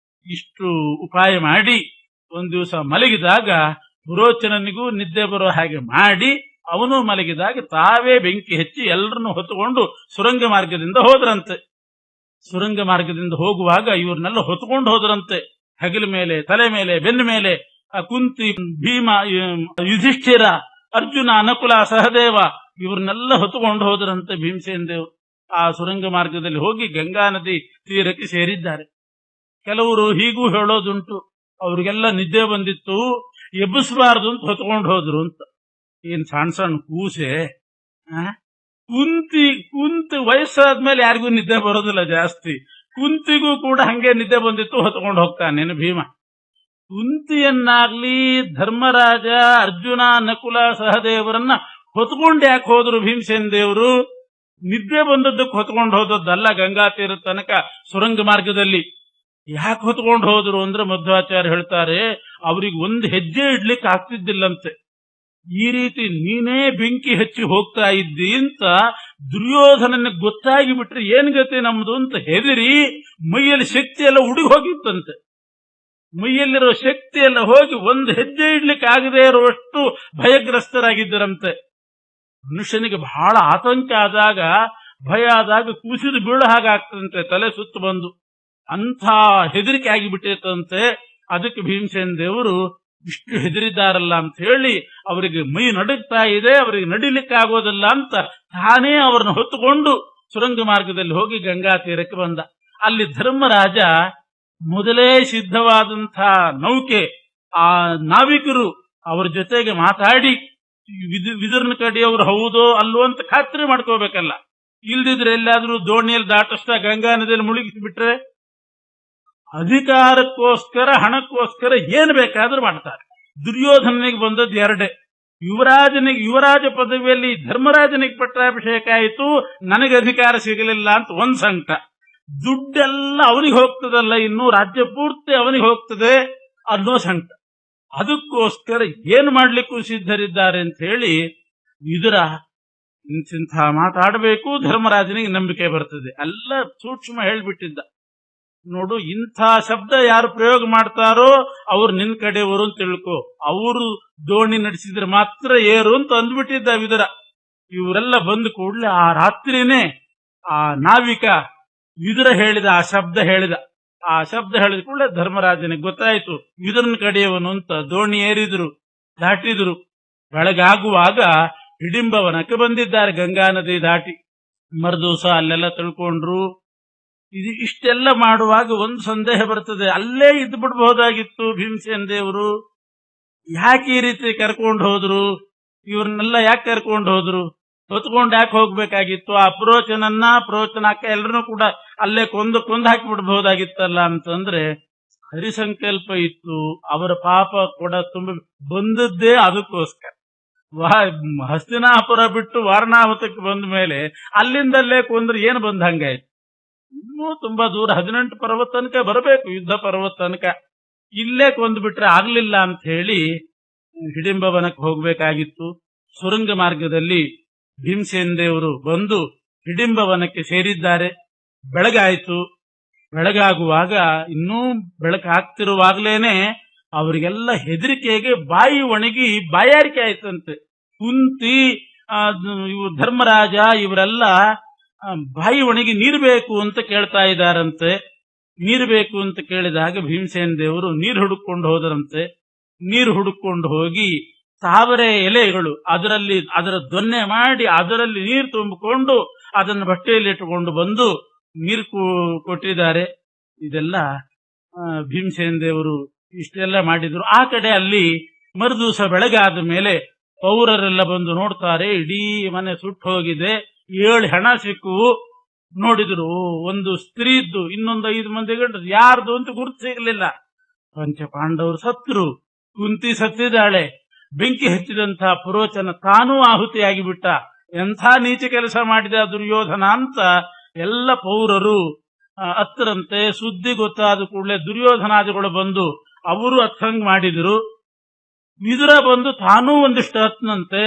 ಇಷ್ಟು ಉಪಾಯ ಮಾಡಿ ಒಂದ್ ದಿವಸ ಮಲಗಿದಾಗ ಪುರೋಚನನಿಗೂ ನಿದ್ದೆ ಬರೋ ಹಾಗೆ ಮಾಡಿ, ಅವನು ಮಲಗಿದಾಗ ತಾವೇ ಬೆಂಕಿ ಹಚ್ಚಿ ಎಲ್ಲರನ್ನು ಹೊತ್ತುಕೊಂಡು ಸುರಂಗ ಮಾರ್ಗದಿಂದ ಹೋದ್ರಂತೆ. ಸುರಂಗ ಮಾರ್ಗದಿಂದ ಹೋಗುವಾಗ ಇವ್ರನ್ನೆಲ್ಲ ಹೊತ್ಕೊಂಡು ಹೋದ್ರಂತೆ. ಹೆಗಲ ಮೇಲೆ, ತಲೆ ಮೇಲೆ, ಬೆನ್ನ ಮೇಲೆ ಕುಂತಿ, ಭೀಮ, ಯುಧಿಷ್ಠಿರ, ಅರ್ಜುನ, ನಕುಲ, ಸಹದೇವ ಇವ್ರನ್ನೆಲ್ಲ ಹೊತ್ತುಕೊಂಡು ಹೋದ್ರಂತೆ ಭೀಮಸೇನ ದೇವರು. ಆ ಸುರಂಗ ಮಾರ್ಗದಲ್ಲಿ ಹೋಗಿ ಗಂಗಾ ನದಿ ತೀರಕ್ಕೆ ಸೇರಿದ್ದಾರೆ. ಕೆಲವರು ಹೀಗೂ ಹೇಳೋದುಂಟು, ಅವ್ರಿಗೆಲ್ಲ ನಿದ್ದೆ ಬಂದಿತ್ತು, ಎಬ್ಬಿಸಬಾರದು ಅಂತ ಹೊತ್ಕೊಂಡು ಹೋದ್ರು ಅಂತ. ಏನ್ ಸಣ್ಣ ಸಣ್ಣ ಕೂಸೆ, ಕುಂತಿ ವಯಸ್ಸಾದ್ಮೇಲೆ ಯಾರಿಗೂ ನಿದ್ದೆ ಬರೋದಿಲ್ಲ ಜಾಸ್ತಿ. ಕುಂತಿಗೂ ಕೂಡ ಹಂಗೆ ನಿದ್ದೆ ಬಂದಿತ್ತು, ಹೊತ್ಕೊಂಡು ಹೋಗ್ತಾನೇನು ಭೀಮ. ಕುಂತಿಯನ್ನಾಗ್ಲಿ ಧರ್ಮರಾಜ, ಅರ್ಜುನ, ನಕುಲ, ಸಹದೇವರನ್ನ ಹೊತ್ಕೊಂಡು ಯಾಕೆ ಹೋದ್ರು ಭೀಮಸೇನ ದೇವರು? ನಿದ್ದೆ ಬಂದದ್ದಕ್ಕೆ ಹೊತ್ಕೊಂಡು ಹೋದದ್ದಲ್ಲ. ಗಂಗಾ ತೀರ ತನಕ ಸುರಂಗ ಮಾರ್ಗದಲ್ಲಿ ಯಾಕೆ ಹೊತ್ಕೊಂಡು ಹೋದ್ರು ಅಂದ್ರೆ ಮಧ್ವಾಚಾರ್ಯ ಹೇಳ್ತಾರೆ, ಅವ್ರಿಗೆ 1 ಹೆಜ್ಜೆ ಇಡ್ಲಿಕ್ಕೆ ಆಗ್ತಿದ್ದಿಲ್ಲಂತೆ. ಈ ರೀತಿ ನೀನೇ ಬೆಂಕಿ ಹಚ್ಚಿ ಹೋಗ್ತಾ ಇದ್ದಿ ಅಂತ ದುರ್ಯೋಧನನಿಗೆ ಗೊತ್ತಾಗಿ ಬಿಟ್ರೆ ಏನ್ ಗತಿ ನಮ್ದು ಅಂತ ಹೆದರಿ ಮೈಯಲ್ಲಿ ಶಕ್ತಿ ಎಲ್ಲ ಉಡುಗಿ ಹೋಗಿತ್ತಂತೆ. ಮೈಯಲ್ಲಿರೋ ಶಕ್ತಿ ಎಲ್ಲ ಹೋಗಿ 1 ಹೆಜ್ಜೆ ಇಡ್ಲಿಕ್ಕೆ ಆಗದೆ ಇರುವಷ್ಟು ಭಯಗ್ರಸ್ತರಾಗಿದ್ದರಂತೆ. ಮನುಷ್ಯನಿಗೆ ಬಹಳ ಆತಂಕ ಆದಾಗ, ಭಯ ಆದಾಗ ಕುಸಿದು ಬೀಳ ಹಾಗಾಗ್ತದಂತೆ, ತಲೆ ಸುತ್ತು ಬಂದು ಅಂಥ ಹೆದರಿಕೆ ಆಗಿಬಿಟ್ಟಿರ್ತಂತೆ. ಅದಕ್ಕೆ ಭೀಮಸೇನ ದೇವರು ಇಷ್ಟು ಹೆದರಿದ್ದಾರಲ್ಲ ಅಂತ ಹೇಳಿ ಅವರಿಗೆ ಮೈ ನಡುಗ್ತಾ ಇದೆ, ಅವರಿಗೆ ನಡಿಲಿಕ್ಕೆ ಆಗೋದಿಲ್ಲ ಅಂತ ತಾನೇ ಅವರನ್ನು ಹೊತ್ತುಕೊಂಡು ಸುರಂಗ ಮಾರ್ಗದಲ್ಲಿ ಹೋಗಿ ಗಂಗಾ ತೀರಕ್ಕೆ ಬಂದ. ಅಲ್ಲಿ ಧರ್ಮರಾಜ ಮೊದಲೇ ಸಿದ್ಧವಾದಂಥ ನೌಕೆ, ಆ ನಾವಿಕರು ಅವರ ಜೊತೆಗೆ ಮಾತಾಡಿ ವಿದುರನ ಕಡೆಯವರು ಹೌದೋ ಅಲ್ಲೋ ಅಂತ ಖಾತ್ರಿ ಮಾಡ್ಕೋಬೇಕಲ್ಲ. ಇಲ್ದಿದ್ರೆ ಎಲ್ಲಾದ್ರೂ ದೋಣಿಯಲ್ಲಿ ದಾಟಿಸ್ತಾ ಗಂಗಾ ನದಿಯಲ್ಲಿ ಮುಳುಗಿಸಿಬಿಟ್ರೆ ಅಧಿಕಾರಕ್ಕೋಸ್ಕರ, ಹಣಕ್ಕೋಸ್ಕರ ಏನ್ ಬೇಕಾದ್ರೂ ಮಾಡ್ತಾರೆ. ದುರ್ಯೋಧನಿಗೆ ಬಂದದ್ದು 2. ಯುವರಾಜ ಪದವಿಯಲ್ಲಿ ಧರ್ಮರಾಜನಿಗೆ ಪಟ್ಟಾಭಿಷೇಕ ಆಯಿತು, ನನಗೆ ಅಧಿಕಾರ ಸಿಗಲಿಲ್ಲ ಅಂತ ಒಂದ್ ಸಂಕಟ. ದುಡ್ಡೆಲ್ಲ ಅವನಿಗೆ ಹೋಗ್ತದಲ್ಲ, ಇನ್ನು ರಾಜ್ಯ ಪೂರ್ತಿ ಅವನಿಗೆ ಹೋಗ್ತದೆ ಅನ್ನೋ ಸಂಕಟ. ಅದಕ್ಕೋಸ್ಕರ ಏನ್ ಮಾಡ್ಲಿಕ್ಕೂ ಸಿದ್ಧರಿದ್ದಾರೆ ಅಂತ ಹೇಳಿ ವಿದುರ ಇಂಥ ಮಾತಾಡಬೇಕು, ಧರ್ಮರಾಜನಿಗೆ ನಂಬಿಕೆ ಬರ್ತದೆ, ಎಲ್ಲ ಸೂಕ್ಷ್ಮ ಹೇಳ್ಬಿಟ್ಟಿದ್ದ. ನೋಡು, ಇಂಥ ಶಬ್ದ ಯಾರು ಪ್ರಯೋಗ ಮಾಡ್ತಾರೋ ಅವ್ರು ನಿನ್ ಕಡೆಯವರು ಅಂತ ತಿಳ್ಕೊ, ಅವರು ದೋಣಿ ನಡೆಸಿದ್ರೆ ಮಾತ್ರ ಏರು ಅಂತ ಅಂದ್ಬಿಟ್ಟಿದ್ದ ವಿದುರ. ಇವರೆಲ್ಲ ಬಂದ ಕೂಡಲೇ ಆ ರಾತ್ರಿನೇ ಆ ನಾವಿಕ ವಿದುರ ಹೇಳಿದ ಆ ಶಬ್ದ ಹೇಳಿದ ಕೂಡಲೇ ಧರ್ಮರಾಜನಿಗೆ ಗೊತ್ತಾಯ್ತು ವಿದುರನ ಕಡೆಯವನು ಅಂತ. ದೋಣಿ ಏರಿದ್ರು, ದಾಟಿದ್ರು. ಬೆಳಗಾಗುವಾಗ ಹಿಡಿಂಬವನಕ್ಕೆ ಬಂದಿದ್ದಾರೆ, ಗಂಗಾ ನದಿ ದಾಟಿ. ಮರುದಿವಸ ಅಲ್ಲೆಲ್ಲ ತಿಳ್ಕೊಂಡ್ರು. ಇಷ್ಟೆಲ್ಲ ಮಾಡುವಾಗ ಒಂದು ಸಂದೇಹ ಬರ್ತದೆ, ಅಲ್ಲೇ ಇದ್ದು ಬಿಡ್ಬಹುದಾಗಿತ್ತು ಭೀಮಸೇನ ದೇವರು. ಯಾಕೆ ಈ ರೀತಿ ಕರ್ಕೊಂಡು ಹೋದ್ರು? ಇವ್ರನ್ನೆಲ್ಲ ಯಾಕೆ ಕರ್ಕೊಂಡು ಹೋದ್ರು? ಹೊತ್ಕೊಂಡು ಯಾಕೆ ಹೋಗ್ಬೇಕಾಗಿತ್ತು? ಆ ಪ್ರೋಚನಕ್ಕ ಎಲ್ಲರೂ ಕೂಡ ಅಲ್ಲೇ ಕೊಂದು ಹಾಕಿಬಿಡ್ಬಹುದಾಗಿತ್ತಲ್ಲ ಅಂತಂದ್ರೆ ಹರಿಸಂಕಲ್ಪ ಇತ್ತು. ಅವರ ಪಾಪ ಕೂಡ ತುಂಬ ಬಂದದ್ದೇ ಅದಕ್ಕೋಸ್ಕರ. ಹಸ್ತಿನಾಪುರ ಬಿಟ್ಟು ವಾರಣಾವತಕ್ಕೆ ಬಂದ ಮೇಲೆ ಅಲ್ಲಿಂದಲ್ಲೇ ಕೊಂದ್ರೆ ಏನು ಬಂದ ಹಂಗಾಯ್ತು. ಇನ್ನೂ ತುಂಬಾ ದೂರ 18 ಪರ್ವತ ತನಕ ಬರಬೇಕು, ಯುದ್ಧ ಪರ್ವತ ತನಕ. ಇಲ್ಲೇ ಕೊಂದ್ಬಿಟ್ರೆ ಆಗ್ಲಿಲ್ಲ ಅಂತ ಹೇಳಿ ಹಿಡಿಂಬವನಕ್ಕೆ ಹೋಗ್ಬೇಕಾಗಿತ್ತು. ಸುರಂಗ ಮಾರ್ಗದಲ್ಲಿ ಭೀಮಸೇನ ದೇವರು ಬಂದು ಹಿಡಿಂಬವನಕ್ಕೆ ಸೇರಿದ್ದಾರೆ. ಬೆಳಗಾಯಿತು. ಬೆಳಗಾಗುವಾಗ ಇನ್ನೂ ಬೆಳಕಾಗ್ತಿರುವಾಗ್ಲೇನೆ ಅವರಿಗೆಲ್ಲ ಹೆದರಿಕೆಗೆ ಬಾಯಿ ಒಣಗಿ ಬಾಯಾರಿಕೆ ಆಯ್ತಂತೆ. ಕುಂತಿ ಇವರು ಧರ್ಮರಾಜ ಇವರೆಲ್ಲ ಬಾಯಿ ಒಣಗಿ ನೀರು ಬೇಕು ಅಂತ ಕೇಳ್ತಾ ಇದ್ದಾರಂತೆ. ನೀರು ಬೇಕು ಅಂತ ಕೇಳಿದಾಗ ಭೀಮಸೇನ ದೇವರು ನೀರು ಹುಡುಕೊಂಡು ಹೋದರಂತೆ. ನೀರು ಹುಡುಕೊಂಡು ಹೋಗಿ ತಾವರೆ ಎಲೆಗಳು ಅದರ ದೊನ್ನೆ ಮಾಡಿ ಅದರಲ್ಲಿ ನೀರು ತುಂಬಿಕೊಂಡು ಅದನ್ನು ಬಟ್ಟೆಯಲ್ಲಿ ಇಟ್ಟುಕೊಂಡು ಬಂದು ನೀರು ಕೊಟ್ಟಿದ್ದಾರೆ. ಇದೆಲ್ಲ ಭೀಮಸೇನ ದೇವರು ಇಷ್ಟೆಲ್ಲ ಮಾಡಿದ್ರು. ಆ ಕಡೆ ಅಲ್ಲಿ ಮರುದಿವಸ ಬೆಳಗಾದ ಮೇಲೆ ಪೌರರೆಲ್ಲ ಬಂದು ನೋಡ್ತಾರೆ, ಇಡೀ ಮನೆ ಸುಟ್ಟು ಹೋಗಿದೆ. 7 ಹೆಣ ಸಿಕ್ಕುವು. ನೋಡಿದ್ರು ಒಂದು ಸ್ತ್ರೀದ್ದು, ಇನ್ನೊಂದು 5 ಮಂದಿ ಗಂಡರು, ಯಾರ್ದು ಅಂತ ಗುರುತು ಸಿಗಲಿಲ್ಲ. ಪಂಚ ಪಾಂಡವರು ಸತ್ರು, ಕುಂತಿ ಸತ್ತಿದ್ದಾಳೆ. ಬೆಂಕಿ ಹಚ್ಚಿದಂತಹ ಪುರೋಚನ ತಾನೂ ಆಹುತಿಯಾಗಿ ಬಿಟ್ಟ. ಎಂಥ ನೀಚ ಕೆಲಸ ಮಾಡಿದ ದುರ್ಯೋಧನ ಅಂತ ಎಲ್ಲ ಪೌರರು ಅತ್ತರಂತೆ. ಸುದ್ದಿ ಗೊತ್ತಾದ ಕೂಡಲೇ ದುರ್ಯೋಧನಾದಿಗಳು ಬಂದು ಅವರು ಅತ್ತಂಗ್ ಮಾಡಿದ್ರು. ವಿದುರ ಬಂದು ತಾನೂ ಒಂದಿಷ್ಟು ಹತ್ನಂತೆ.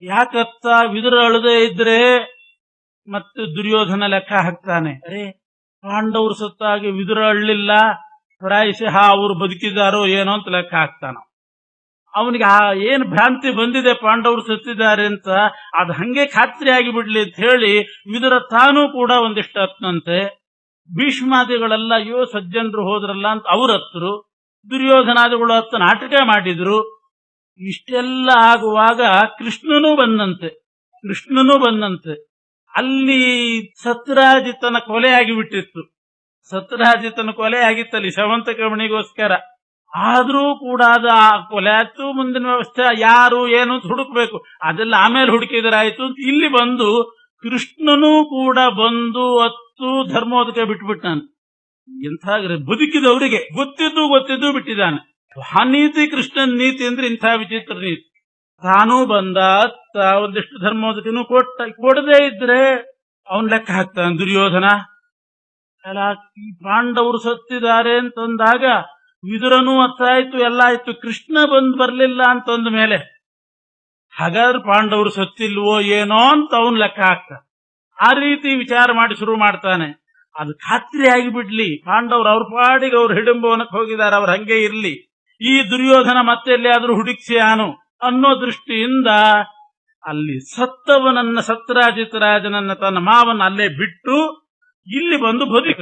ಯಾಕತ್ತ ವಿದುರ ಅಳದೇ ಇದ್ರೆ ಮತ್ತೆ ದುರ್ಯೋಧನ ಲೆಕ್ಕ ಹಾಕ್ತಾನೆ, ಅರೆ ಪಾಂಡವರು ಸತ್ತಾಗಿ ವಿದುರ ಅಳ್ಳಿಲ್ಲ, ಪ್ರಾಯಶಃ ಅವರು ಬದುಕಿದಾರೋ ಏನೋ ಅಂತ ಲೆಕ್ಕ ಹಾಕ್ತಾನ. ಅವನಿಗೆ ಏನ್ ಭ್ರಾಂತಿ ಬಂದಿದೆ ಪಾಂಡವರು ಸತ್ತಿದ್ದಾರೆ ಅಂತ, ಅದು ಹಂಗೆ ಖಾತ್ರಿ ಆಗಿಬಿಡ್ಲಿ ಅಂತ ಹೇಳಿ ವಿದುರ ತಾನೂ ಕೂಡ ಒಂದಿಷ್ಟು ಹತ್ನಂತೆ. ಭೀಷ್ಮಾದಿಗಳೆಲ್ಲ ಅಯ್ಯೋ ಸಜ್ಜನರು ಹೋದ್ರಲ್ಲ ಅಂತ ಅವ್ರ ಹತ್ತರು. ದುರ್ಯೋಧನಾದಿಗಳು ಹತ್ತು ನಾಟಕ ಮಾಡಿದ್ರು. ಇಷ್ಟೆಲ್ಲ ಆಗುವಾಗ ಕೃಷ್ಣನೂ ಬಂದಂತೆ. ಅಲ್ಲಿ ಸತ್ರಾಜಿತನ ಕೊಲೆ ಆಗಿಬಿಟ್ಟಿತ್ತು. ಸತ್ರಾಜಿತನ ಕೊಲೆ ಆಗಿತ್ತಲ್ಲಿ ಶವಂತಕಮಣಿಗೋಸ್ಕರ. ಆದ್ರೂ ಕೂಡ ಅದು ಆ ಕೊಲೆ ಆಯ್ತು. ಮುಂದಿನ ವ್ಯವಸ್ಥೆ ಯಾರು ಏನು ಅಂತ ಹುಡುಕ್ಬೇಕು, ಅದೆಲ್ಲ ಆಮೇಲೆ ಹುಡುಕಿದ್ರಾಯ್ತು ಅಂತ ಇಲ್ಲಿ ಬಂದು ಕೃಷ್ಣನೂ ಕೂಡ ಬಂದು ಅತ್ತು ಧರ್ಮೋದಕ ಬಿಟ್ಬಿಟ್ಟಾನೆ. ಎಂಥ ಬದುಕಿದವರಿಗೆ ಗೊತ್ತಿದ್ದು ಬಿಟ್ಟಿದ್ದಾನೆ. ಆ ನೀತಿ ಕೃಷ್ಣನ್ ನೀತಿ ಅಂದ್ರೆ ಇಂಥ ವಿಚಿತ್ರ ನೀತಿ. ತಾನೂ ಬಂದ ಅತ್ತ ಒಂದಿಷ್ಟು ಧರ್ಮೋದಕನು ಕೊಡದೇ ಇದ್ರೆ ಅವನ್ ಲೆಕ್ಕ ಹಾಕ್ತಾನೆ ದುರ್ಯೋಧನ. ಈ ಪಾಂಡವರು ಸತ್ತಿದ್ದಾರೆ ಅಂತಂದಾಗ ವಿದುರನೂ ಅತ್ತಾಯ್ತು, ಎಲ್ಲ ಆಯ್ತು. ಕೃಷ್ಣ ಬರ್ಲಿಲ್ಲ ಅಂತಂದ ಮೇಲೆ ಹಾಗಾದ್ರೆ ಪಾಂಡವರು ಸತ್ತಿಲ್ವೋ ಏನೋ ಅಂತ ಅವನ್ ಲೆಕ್ಕ ಹಾಕ್ತಾನೆ. ಆ ರೀತಿ ವಿಚಾರ ಮಾಡಿ ಶುರು ಮಾಡ್ತಾನೆ. ಅದು ಖಾತ್ರಿ ಆಗಿಬಿಡ್ಲಿ, ಪಾಂಡವರು ಅವ್ರ ಪಾಡಿಗೆ ಅವ್ರು ಹಿಡಿಂಬವನಕ್ಕೆ ಹೋಗಿದ್ದಾರೆ, ಅವ್ರು ಹಂಗೆ ಇರ್ಲಿ, ಈ ದುರ್ಯೋಧನ ಮತ್ತೆ ಎಲ್ಲಿಯಾದ್ರೂ ಹುಡುಕ್ಸಿಯಾನು ಅನ್ನೋ ದೃಷ್ಟಿಯಿಂದ ಅಲ್ಲಿ ಸತ್ತವನನ್ನ, ಸತ್ರಾಜಿತರಾಜನನ್ನ ತನ್ನ ಮಾವನ್ನ ಅಲ್ಲೇ ಬಿಟ್ಟು ಇಲ್ಲಿ ಬಂದು ಬದುಕ.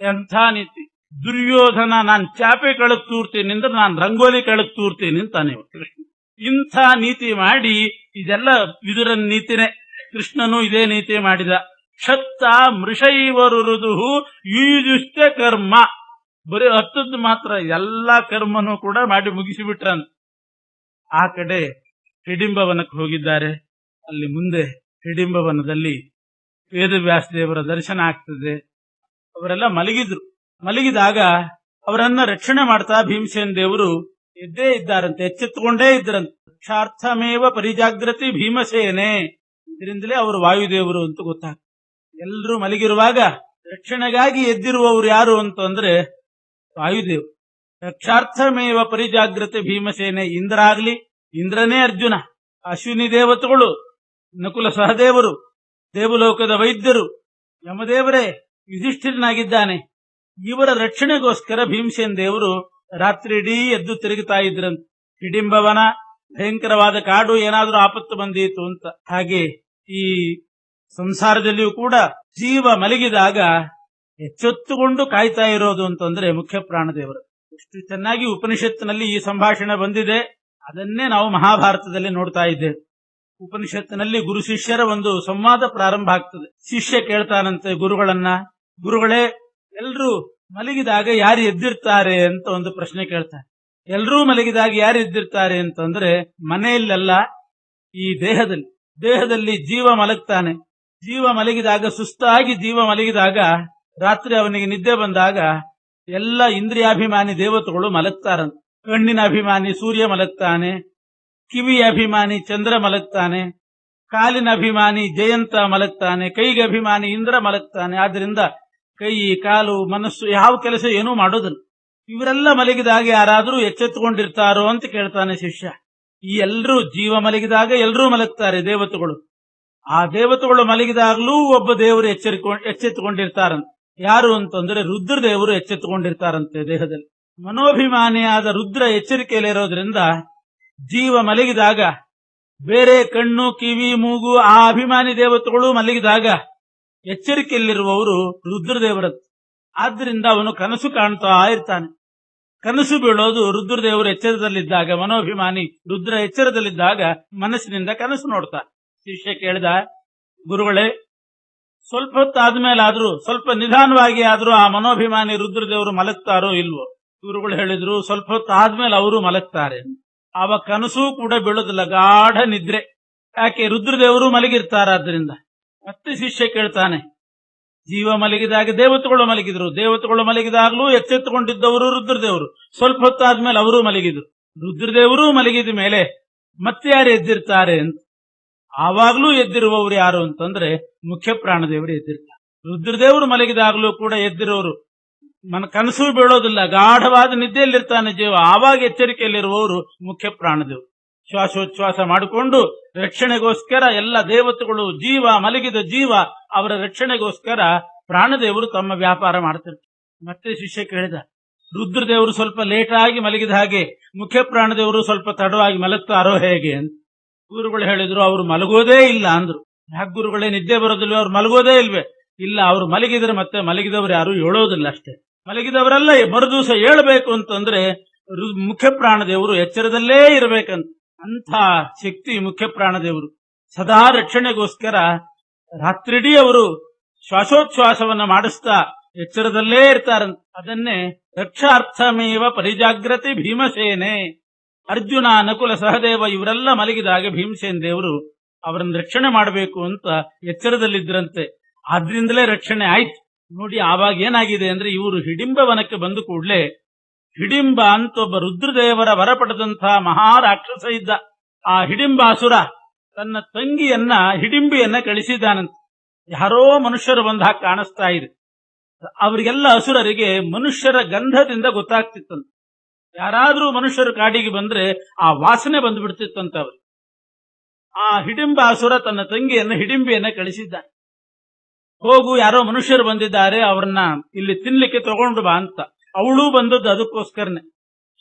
ಎಂಥ ನೀತಿ! ದುರ್ಯೋಧನ ನಾನ್ ಚಾಪೆ ಕಳಕ್ ತೂರ್ತೀನಿ ಅಂದ್ರೆ ನಾನು ರಂಗೋಲಿ ಕಳಕ್ ತೂರ್ತೀನಿ ಅಂತಾನೆ ಕೃಷ್ಣ. ಇಂಥ ನೀತಿ ಮಾಡಿ, ಇದೆಲ್ಲ ವಿದುರನ ನೀತಿನೇ. ಕೃಷ್ಣನು ಇದೇ ನೀತಿ ಮಾಡಿದ. ಕ್ಷತ್ತ ಮೃಷೈವರುದು ಯುಯುಷ್ಟ ಕರ್ಮ, ಬರೀ ಹತ್ತದ್ದು ಮಾತ್ರ ಎಲ್ಲಾ ಕರ್ಮನೂ ಕೂಡ ಮಾಡಿ ಮುಗಿಸಿಬಿಟ್ರನ್. ಆ ಕಡೆ ಹಿಡಿಂಬವನಕ್ಕೆ ಹೋಗಿದ್ದಾರೆ. ಅಲ್ಲಿ ಮುಂದೆ ಹಿಡಿಂಬವನದಲ್ಲಿ ವೇದವ್ಯಾಸ ದೇವರ ದರ್ಶನ ಆಗ್ತದೆ. ಅವರೆಲ್ಲ ಮಲಗಿದಾಗ ಅವರನ್ನ ರಕ್ಷಣೆ ಮಾಡ್ತಾ ಭೀಮಸೇನ ದೇವರು ಎದ್ದೇ ಇದ್ದಾರಂತೆ, ಎಚ್ಚೆತ್ತುಕೊಂಡೇ ಇದ್ದರಂತೆ. ರಕ್ಷಾರ್ಥಮೇವ ಪರಿಜಾಗ್ರತಿ ಭೀಮಸೇನೆ, ಇದರಿಂದಲೇ ಅವರು ವಾಯುದೇವರು ಅಂತ ಗೊತ್ತಾಗ್ತದೆ. ಎಲ್ಲರೂ ಮಲಗಿರುವಾಗ ರಕ್ಷಣೆಗಾಗಿ ಎದ್ದಿರುವವರು ಯಾರು ಅಂತಂದ್ರೆ ವಾಯುದೇವ್. ರಕ್ಷಾರ್ಥಮೇವ ಪರಿಜಾಗ್ರತೆ ಭೀಮಸೇನೆ. ಇಂದ್ರ ಆಗ್ಲಿ, ಇಂದ್ರನೇ ಅರ್ಜುನ, ಅಶ್ವಿನಿ ದೇವತೆಗಳು, ನಕುಲ ಸಹದೇವರು, ದೇವಲೋಕದ ವೈದ್ಯರು, ಯಮದೇವರೇ ಯುಧಿಷ್ಠಿರನಾಗಿದ್ದಾನೆ. ಇವರ ರಕ್ಷಣೆಗೋಸ್ಕರ ಭೀಮಸೇನ ದೇವರು ರಾತ್ರಿ ಇಡೀ ಎದ್ದು ತಿರುಗುತ್ತಾ ಇದ್ರಂತ. ಹಿಡಿಂಬವನ ಭಯಂಕರವಾದ ಕಾಡು, ಏನಾದ್ರೂ ಆಪತ್ತು ಬಂದೀತು ಅಂತ. ಹಾಗೆ ಈ ಸಂಸಾರದಲ್ಲಿಯೂ ಕೂಡ ಜೀವ ಮಲಗಿದಾಗ ಎಚ್ಚೆತ್ತುಕೊಂಡು ಕಾಯ್ತಾ ಇರೋದು ಅಂತಂದ್ರೆ ಮುಖ್ಯ ಪ್ರಾಣದೇವರು. ಎಷ್ಟು ಚೆನ್ನಾಗಿ ಉಪನಿಷತ್ತಿನಲ್ಲಿ ಈ ಸಂಭಾಷಣೆ ಬಂದಿದೆ. ಅದನ್ನೇ ನಾವು ಮಹಾಭಾರತದಲ್ಲಿ ನೋಡ್ತಾ ಇದ್ದೇವೆ. ಉಪನಿಷತ್ತಿನಲ್ಲಿ ಗುರು ಶಿಷ್ಯರ ಒಂದು ಸಂವಾದ ಪ್ರಾರಂಭ ಆಗ್ತದೆ. ಶಿಷ್ಯ ಕೇಳ್ತಾನಂತೆ ಗುರುಗಳನ್ನ, ಗುರುಗಳೇ ಎಲ್ರೂ ಮಲಗಿದಾಗ ಯಾರು ಎದ್ದಿರ್ತಾರೆ ಅಂತ ಒಂದು ಪ್ರಶ್ನೆ ಕೇಳ್ತಾರೆ. ಎಲ್ರೂ ಮಲಗಿದಾಗ ಯಾರು ಎದ್ದಿರ್ತಾರೆ ಅಂತಂದ್ರೆ ಮನೆಯಲ್ಲೆಲ್ಲ, ಈ ದೇಹದಲ್ಲಿ ಜೀವ ಮಲಗ್ತಾನೆ. ಜೀವ ಮಲಗಿದಾಗ, ಸುಸ್ತಾಗಿ ಜೀವ ಮಲಗಿದಾಗ, ರಾತ್ರಿ ಅವನಿಗೆ ನಿದ್ದೆ ಬಂದಾಗ ಎಲ್ಲ ಇಂದ್ರಿಯಾಭಿಮಾನಿ ದೇವತೆಗಳು ಮಲಗ್ತಾರಂತ. ಕಣ್ಣಿನ ಅಭಿಮಾನಿ ಸೂರ್ಯ ಮಲಗ್ತಾನೆ, ಕಿವಿಯ ಅಭಿಮಾನಿ ಚಂದ್ರ ಮಲಗ್ತಾನೆ, ಕಾಲಿನ ಅಭಿಮಾನಿ ಜಯಂತ ಮಲಗ್ತಾನೆ, ಕೈಗೆ ಅಭಿಮಾನಿ ಇಂದ್ರ ಮಲಗ್ತಾನೆ. ಆದ್ರಿಂದ ಕೈ, ಕಾಲು, ಮನಸ್ಸು ಯಾವ ಕೆಲಸ ಏನೂ ಮಾಡೋದಿಲ್ಲ. ಇವರೆಲ್ಲ ಮಲಗಿದಾಗ ಯಾರಾದ್ರೂ ಎಚ್ಚೆತ್ತುಕೊಂಡಿರ್ತಾರೋ ಅಂತ ಕೇಳ್ತಾನೆ ಶಿಷ್ಯ. ಈ ಎಲ್ಲರೂ ಜೀವ ಮಲಗಿದಾಗ ಎಲ್ಲರೂ ಮಲಗ್ತಾರೆ ದೇವತೆಗಳು. ಆ ದೇವತೆಗಳು ಮಲಗಿದಾಗ್ಲೂ ಒಬ್ಬ ದೇವರು ಎಚ್ಚೆತ್ತುಕೊಂಡಿರ್ತಾರಂತೆ. ಯಾರು ಅಂತಂದ್ರೆ ರುದ್ರದೇವರು ಎಚ್ಚೆತ್ತುಕೊಂಡಿರ್ತಾರಂತೆ ದೇಹದಲ್ಲಿ. ಮನೋಭಿಮಾನಿಯಾದ ರುದ್ರ ಎಚ್ಚರಿಕೆಯಲ್ಲಿರೋದ್ರಿಂದ ಜೀವ ಮಲಗಿದಾಗ ಬೇರೆ ಕಣ್ಣು ಕಿವಿ ಮೂಗು ಆ ಅಭಿಮಾನಿ ದೇವತೆಗಳು ಮಲಗಿದಾಗ ಎಚ್ಚರಿಕೆಯಲ್ಲಿರುವವರು ರುದ್ರದೇವರದ್ದು. ಆದ್ದರಿಂದ ಅವನು ಕನಸು ಕಾಣ್ತಾ ಇರ್ತಾನೆ. ಕನಸು ಬೀಳೋದು ರುದ್ರದೇವರು ಎಚ್ಚರದಲ್ಲಿದ್ದಾಗ, ಮನೋಭಿಮಾನಿ ರುದ್ರ ಎಚ್ಚರದಲ್ಲಿದ್ದಾಗ ಮನಸ್ಸಿನಿಂದ ಕನಸು ನೋಡ್ತಾನೆ. ಶಿಷ್ಯ ಕೇಳಿದ, ಗುರುಗಳೇ, ಸ್ವಲ್ಪ ಹೊತ್ತಾದ್ಮೇಲಾದ್ರೂ ಸ್ವಲ್ಪ ನಿಧಾನವಾಗಿ ಆದ್ರೂ ಆ ಮನೋಭಿಮಾನಿ ರುದ್ರದೇವರು ಮಲಗ್ತಾರೋ ಇಲ್ವೋ? ಗುರುಗಳು ಹೇಳಿದ್ರು, ಸ್ವಲ್ಪ ಹೊತ್ತಾದ್ಮೇಲೆ ಅವರು ಮಲಗ್ತಾರೆ. ಆವಾಗ ಕನಸು ಕೂಡ ಬೀಳೋದಿಲ್ಲ, ಗಾಢ ನಿದ್ರೆ. ಯಾಕೆ? ರುದ್ರದೇವರು ಮಲಗಿರ್ತಾರಾದ್ರಿಂದ. ಮತ್ತೆ ಶಿಷ್ಯ ಕೇಳ್ತಾನೆ, ಜೀವ ಮಲಗಿದಾಗ ದೇವತೆಗಳು ಮಲಗಿದ್ರು, ದೇವತೆಗಳು ಮಲಗಿದಾಗ್ಲೂ ಎಚ್ಚೆತ್ತುಕೊಂಡಿದ್ದವರು ರುದ್ರದೇವರು, ಸ್ವಲ್ಪ ಹೊತ್ತಾದ್ಮೇಲೆ ಅವರು ಮಲಗಿದ್ರು. ರುದ್ರದೇವರು ಮಲಗಿದ ಮೇಲೆ ಮತ್ತೆ ಯಾರು ಎದ್ದಿರ್ತಾರೆ ಅಂತ. ಆವಾಗ್ಲೂ ಎದ್ದಿರುವವರು ಯಾರು ಅಂತಂದ್ರೆ ಮುಖ್ಯ ಪ್ರಾಣದೇವರು ಎದ್ದಿರ್ತಾರೆ. ರುದ್ರದೇವರು ಮಲಗಿದಾಗ್ಲೂ ಕೂಡ ಎದ್ದಿರೋರು, ಕನಸು ಬೀಳೋದಿಲ್ಲ, ಗಾಢವಾದ ನಿದ್ದೆಯಲ್ಲಿರ್ತಾನೆ ಜೀವ. ಆವಾಗ ಎಚ್ಚರಿಕೆಯಲ್ಲಿರುವವರು ಮುಖ್ಯ ಪ್ರಾಣದೇವರು. ಶ್ವಾಸೋಚ್ಛ್ವಾಸ ಮಾಡಿಕೊಂಡು ರಕ್ಷಣೆಗೋಸ್ಕರ ಎಲ್ಲ ದೇವತೆಗಳು, ಜೀವ ಮಲಗಿದ ಜೀವ ಅವರ ರಕ್ಷಣೆಗೋಸ್ಕರ ಪ್ರಾಣದೇವರು ತಮ್ಮ ವ್ಯಾಪಾರ ಮಾಡ್ತಿರ್ತಾರೆ. ಮತ್ತೆ ಶಿಷ್ಯ ಕೇಳಿದ, ರುದ್ರದೇವರು ಸ್ವಲ್ಪ ಲೇಟಾಗಿ ಮಲಗಿದ ಹಾಗೆ ಮುಖ್ಯ ಪ್ರಾಣದೇವರು ಸ್ವಲ್ಪ ತಡವಾಗಿ ಮಲಗ್ತಾರೋ ಹೇಗೆ ಅಂತ. ಗುರುಗಳು ಹೇಳಿದ್ರು, ಅವರು ಮಲಗೋದೇ ಇಲ್ಲ ಅಂದ್ರು. ಯಾಕೆ ಗುರುಗಳೇ, ನಿದ್ದೆ ಬರೋದಿಲ್ವೇ? ಅವ್ರು ಮಲಗೋದೇ ಇಲ್ವೇ? ಇಲ್ಲ, ಅವ್ರು ಮಲಗಿದ್ರೆ ಮತ್ತೆ ಮಲಗಿದವರು ಯಾರು ಹೇಳೋದಿಲ್ಲ ಅಷ್ಟೇ. ಮಲಗಿದವರೆಲ್ಲ ಮರುದಿವಸ ಹೇಳಬೇಕು ಅಂತಂದ್ರೆ ಮುಖ್ಯ ಪ್ರಾಣದೇವರು ಎಚ್ಚರದಲ್ಲೇ ಇರಬೇಕಂತ. ಅಂಥ ಶಕ್ತಿ ಮುಖ್ಯ ಪ್ರಾಣದೇವರು. ಸದಾ ರಕ್ಷಣೆಗೋಸ್ಕರ ರಾತ್ರಿಡೀ ಅವರು ಶ್ವಾಸೋಚ್ಛ್ವಾಸವನ್ನ ಮಾಡಿಸ್ತಾ ಎಚ್ಚರದಲ್ಲೇ ಇರ್ತಾರಂತ. ಅದನ್ನೇ ರಕ್ಷಾರ್ಥಮೇವ ಪರಿಜಾಗ್ರತಿ ಭೀಮಸೇನೆ. ಅರ್ಜುನ, ನಕುಲ, ಸಹದೇವ ಇವರೆಲ್ಲ ಮಲಗಿದಾಗ ಭೀಮಸೇನ ದೇವರು ಅವರನ್ನು ರಕ್ಷಣೆ ಮಾಡಬೇಕು ಅಂತ ಎಚ್ಚರದಲ್ಲಿದ್ರಂತೆ. ಆದ್ರಿಂದಲೇ ರಕ್ಷಣೆ ಆಯ್ತು. ನೋಡಿ, ಆವಾಗ ಏನಾಗಿದೆ ಅಂದ್ರೆ, ಇವರು ಹಿಡಿಂಬವನಕ್ಕೆ ಬಂದು ಕೂಡಲೇ ಹಿಡಿಂಬ ಅಂತ ಒಬ್ಬ ರುದ್ರದೇವರ ವರ ಪಡೆದಂತಹ ಮಹಾರಾಕ್ಷಸ ಇದ್ದ. ಆ ಹಿಡಿಂಬಾಸುರ ತನ್ನ ತಂಗಿಯನ್ನ ಹಿಡಿಂಬಿಯನ್ನ ಕಳಿಸಿದ್ದಾನಂತ. ಯಾರೋ ಮನುಷ್ಯರು ಬಂದ ಹಾಗೆ ಕಾಣಿಸ್ತಾ ಇದೆ. ಅವರಿಗೆಲ್ಲ ಅಸುರರಿಗೆ ಮನುಷ್ಯರ ಗಂಧದಿಂದ ಗೊತ್ತಾಗ್ತಿತ್ತಂತ. ಯಾರಾದ್ರೂ ಮನುಷ್ಯರು ಕಾಡಿಗೆ ಬಂದ್ರೆ ಆ ವಾಸನೆ ಬಂದು ಬಿಡ್ತಿತ್ತಂತ ಅವರು. ಆ ಹಿಡಿಂಬಾಸುರ ತನ್ನ ತಂಗಿಯನ್ನ ಹಿಡಿಂಬಿಯನ್ನ ಕಳಿಸಿದ್ದಾನೆ. ಹೋಗು, ಯಾರೋ ಮನುಷ್ಯರು ಬಂದಿದ್ದಾರೆ, ಅವ್ರನ್ನ ಇಲ್ಲಿ ತಿನ್ಲಿಕ್ಕೆ ತಗೊಂಡು ಬಾ ಅಂತ. ಅವಳು ಬಂದದ್ದು ಅದಕ್ಕೋಸ್ಕರನೇ.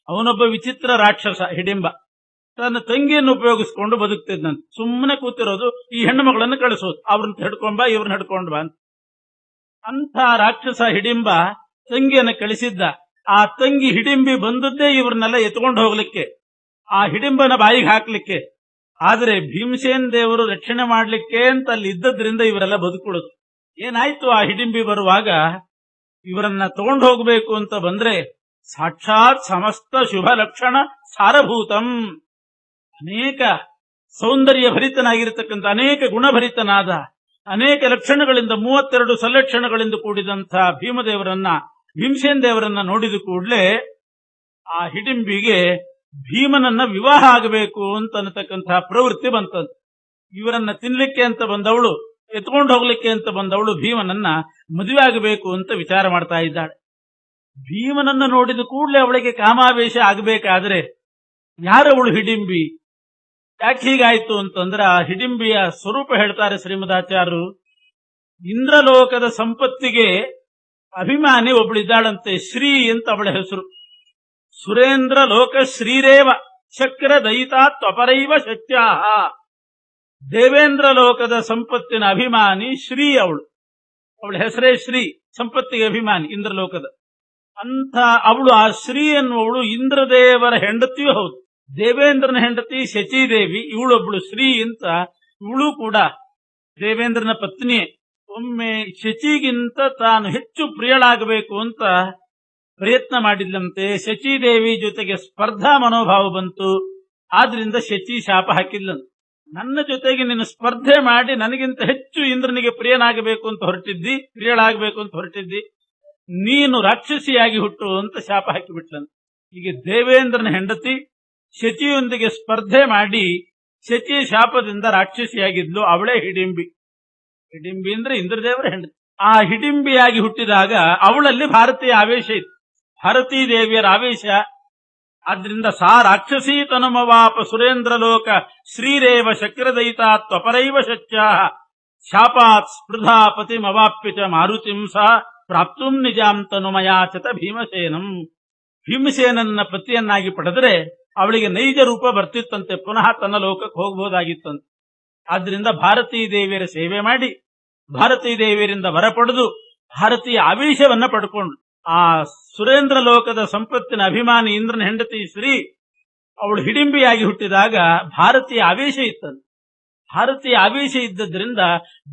ಅವನೊಬ್ಬ ವಿಚಿತ್ರ ರಾಕ್ಷಸ ಹಿಡಿಂಬ. ತನ್ನ ತಂಗಿಯನ್ನು ಉಪಯೋಗಿಸ್ಕೊಂಡು ಬದುಕ್ತಿದ್ದಂತೆ. ಸುಮ್ಮನೆ ಕೂತಿರೋದು, ಈ ಹೆಣ್ಣು ಮಗಳನ್ನು ಕಳಿಸೋದು, ಅವ್ರನ್ನ ಹಿಡ್ಕೊಂಡ್ ಬಾ, ಇವ್ರನ್ನ ಹಿಡ್ಕೊಂಡು ಬಾ ಅಂತ. ಅಂಥ ರಾಕ್ಷಸ ಹಿಡಿಂಬ ತಂಗಿಯನ್ನು ಕಳಿಸಿದ್ದ. ಆ ತಂಗಿ ಹಿಡಿಂಬಿ ಬಂದದ್ದೇ ಇವ್ರನ್ನೆಲ್ಲ ಎತ್ಕೊಂಡು ಹೋಗ್ಲಿಕ್ಕೆ, ಆ ಹಿಡಿಂಬನ ಬಾಯಿಗೆ ಹಾಕ್ಲಿಕ್ಕೆ. ಆದ್ರೆ ಭೀಮಸೇನ ದೇವರು ರಕ್ಷಣೆ ಮಾಡ್ಲಿಕ್ಕೆ ಅಂತ ಅಲ್ಲಿ ಇದ್ದದ್ರಿಂದ ಇವರೆಲ್ಲ ಬದುಕುಳಿದ್ರು. ಏನಾಯ್ತು, ಆ ಹಿಡಿಂಬಿ ಬರುವಾಗ ಇವರನ್ನ ತಗೊಂಡು ಹೋಗ್ಬೇಕು ಅಂತ ಬಂದ್ರೆ ಸಾಕ್ಷಾತ್ ಸಮಸ್ತ ಶುಭ ಲಕ್ಷಣ ಸಾರಭೂತಂ, ಅನೇಕ ಸೌಂದರ್ಯ ಭರಿತನಾಗಿರತಕ್ಕಂಥ, ಅನೇಕ ಗುಣಭರಿತನಾದ, ಅನೇಕ ಲಕ್ಷಣಗಳಿಂದ 32 ಸಲಕ್ಷಣಗಳಿಂದ ಕೂಡಿದಂಥ ಭೀಮಸೇನ ದೇವರನ್ನ ನೋಡಿದ ಕೂಡಲೇ ಆ ಹಿಡಿಂಬಿಗೆ ಭೀಮನನ್ನ ವಿವಾಹ ಆಗಬೇಕು ಅಂತ ಅನ್ನತಕ್ಕಂತಹ ಪ್ರವೃತ್ತಿ ಬಂತಂತ. ಇವರನ್ನ ತಿನ್ಲಿಕ್ಕೆ ಅಂತ ಬಂದವಳು, ಎತ್ಕೊಂಡು ಹೋಗ್ಲಿಕ್ಕೆ ಅಂತ ಬಂದವಳು ಭೀಮನನ್ನ ಮದುವೆ ಆಗಬೇಕು ಅಂತ ವಿಚಾರ ಮಾಡ್ತಾ ಇದ್ದಾಳೆ. ಭೀಮನನ್ನ ನೋಡಿದ ಕೂಡಲೇ ಅವಳಿಗೆ ಕಾಮಾವೇಶ ಆಗಬೇಕಾದ್ರೆ ಯಾರವಳು ಹಿಡಿಂಬಿ? ಯಾಕೆ ಹೀಗಾಯ್ತು ಅಂತಂದ್ರೆ, ಆ ಹಿಡಿಂಬಿಯ ಸ್ವರೂಪ ಹೇಳ್ತಾರೆ ಶ್ರೀಮದಾಚಾರ್ಯರು. ಇಂದ್ರಲೋಕದ ಸಂಪತ್ತಿಗೆ ಅಭಿಮಾನಿ ಒಬ್ಬಳಿದ್ದಾಳಂತೆ, ಶ್ರೀ ಅಂತ ಅವಳ ಹೆಸರು. ಸುರೇಂದ್ರ ಲೋಕ ಶ್ರೀರೇವ ಚಕ್ರ ದಯಿತಾ ತ್ವಪರೈವ ಶಕ್ತ್ಯಾಹ. ದೇವೇಂದ್ರ ಲೋಕದ ಸಂಪತ್ತಿನ ಅಭಿಮಾನಿ ಶ್ರೀ ಅವಳು. ಅವಳ ಹೆಸರೇ ಶ್ರೀ, ಸಂಪತ್ತಿಗೆ ಅಭಿಮಾನಿ ಇಂದ್ರಲೋಕದ. ಅಂತ ಅವಳು, ಆ ಶ್ರೀ ಎನ್ನುವಳು ಇಂದ್ರದೇವರ ಹೆಂಡತಿಯೂ ಹೌದು. ದೇವೇಂದ್ರನ ಹೆಂಡತಿ ಶಚೀದೇವಿ, ಇವಳೊಬ್ಳು ಶ್ರೀ ಅಂತ. ಇವಳು ಕೂಡ ದೇವೇಂದ್ರನ ಪತ್ನಿಯೇ. ಒಮ್ಮೆ ಶಚಿಗಿಂತ ತಾನು ಹೆಚ್ಚು ಪ್ರಿಯಳಾಗಬೇಕು ಅಂತ ಪ್ರಯತ್ನ ಮಾಡಿದ್ಲಂತೆ. ಶಚೀದೇವಿ ಜೊತೆಗೆ ಸ್ಪರ್ಧಾ ಮನೋಭಾವ ಬಂತು. ಆದ್ರಿಂದ ಶಚಿ ಶಾಪ ಹಾಕಿದ್ಲಂತೆ, ನನ್ನ ಜೊತೆಗೆ ನೀನು ಸ್ಪರ್ಧೆ ಮಾಡಿ ನನಗಿಂತ ಹೆಚ್ಚು ಇಂದ್ರನಿಗೆ ಪ್ರಿಯನಾಗಬೇಕು ಅಂತ ಹೊರಟಿದ್ದಿ, ಪ್ರಿಯಳಾಗಬೇಕು ಅಂತ ಹೊರಟಿದ್ದಿ, ನೀನು ರಾಕ್ಷಸಿಯಾಗಿ ಹುಟ್ಟು ಅಂತ ಶಾಪ ಹಾಕಿಬಿಟ್ಲಂತೆ. ಹೀಗೆ ದೇವೇಂದ್ರನ ಹೆಂಡತಿ ಶಚಿಯೊಂದಿಗೆ ಸ್ಪರ್ಧೆ ಮಾಡಿ ಶಚಿಯ ಶಾಪದಿಂದ ರಾಕ್ಷಸಿಯಾಗಿದ್ಲು. ಅವಳೇ ಹಿಡಿಂಬಿ. ಹಿಡಿಂಬಿ ಅಂದ್ರೆ ಇಂದ್ರದೇವರ ಹೆಂಡತಿ. ಆ ಹಿಡಿಂಬಿಯಾಗಿ ಹುಟ್ಟಿದಾಗ ಅವಳಲ್ಲಿ ಭಾರತೀಯ ಆವೇಶ ಇತ್ತು, ಭಾರತೀ ದೇವಿಯರ ಆವೇಶ. ಆದ್ರಿಂದ ಸಾ ರಾಕ್ಷಸೀ ತನುಮವಾಪ ಸುರೇಂದ್ರ ಲೋಕ ಶ್ರೀರೇವ ಶಕ್ರದಯಿತಾ ತ್ವಪರೈವ ಶಚ್ಯಾ ಶಾಪಾತ್ ಸ್ಪೃಧಾ ಪತಿಮವಾಪ್ಯ ಚ ಮಾರುತಿಂ ಸಾ ಪ್ರಾಪ್ತುಂ ನಿಜಾಂ ತನುಮಯಾಚತ ಭೀಮಸೇನಂ. ಭೀಮಸೇನನ್ನ ಪತಿಯನ್ನಾಗಿ ಪಡೆದರೆ ಅವಳಿಗೆ ನೈಜ ರೂಪ ಬರ್ತಿತ್ತಂತೆ, ಪುನಃ ತನ್ನ ಲೋಕಕ್ಕೆ ಹೋಗಬಹುದಾಗಿತ್ತಂತೆ. ಆದ್ರಿಂದ ಭಾರತೀ ದೇವಿಯರ ಸೇವೆ ಮಾಡಿ ಭಾರತೀ ದೇವಿಯರಿಂದ ವರ ಪಡೆದು ಭಾರತೀಯ ಆವೇಶವನ್ನ ಪಡ್ಕೊಂಡು ಆ ಸುರೇಂದ್ರ ಲೋಕದ ಸಂಪತ್ತಿನ ಅಭಿಮಾನಿ ಇಂದ್ರನ ಹೆಂಡತಿ ಶ್ರೀ ಅವಳು ಹಿಡಿಂಬಿಯಾಗಿ ಹುಟ್ಟಿದಾಗ ಭಾರತೀಯ ಆವೇಶ ಇತ್ತಂತೆ. ಭಾರತೀಯ ಆವೇಶ ಇದ್ದದ್ರಿಂದ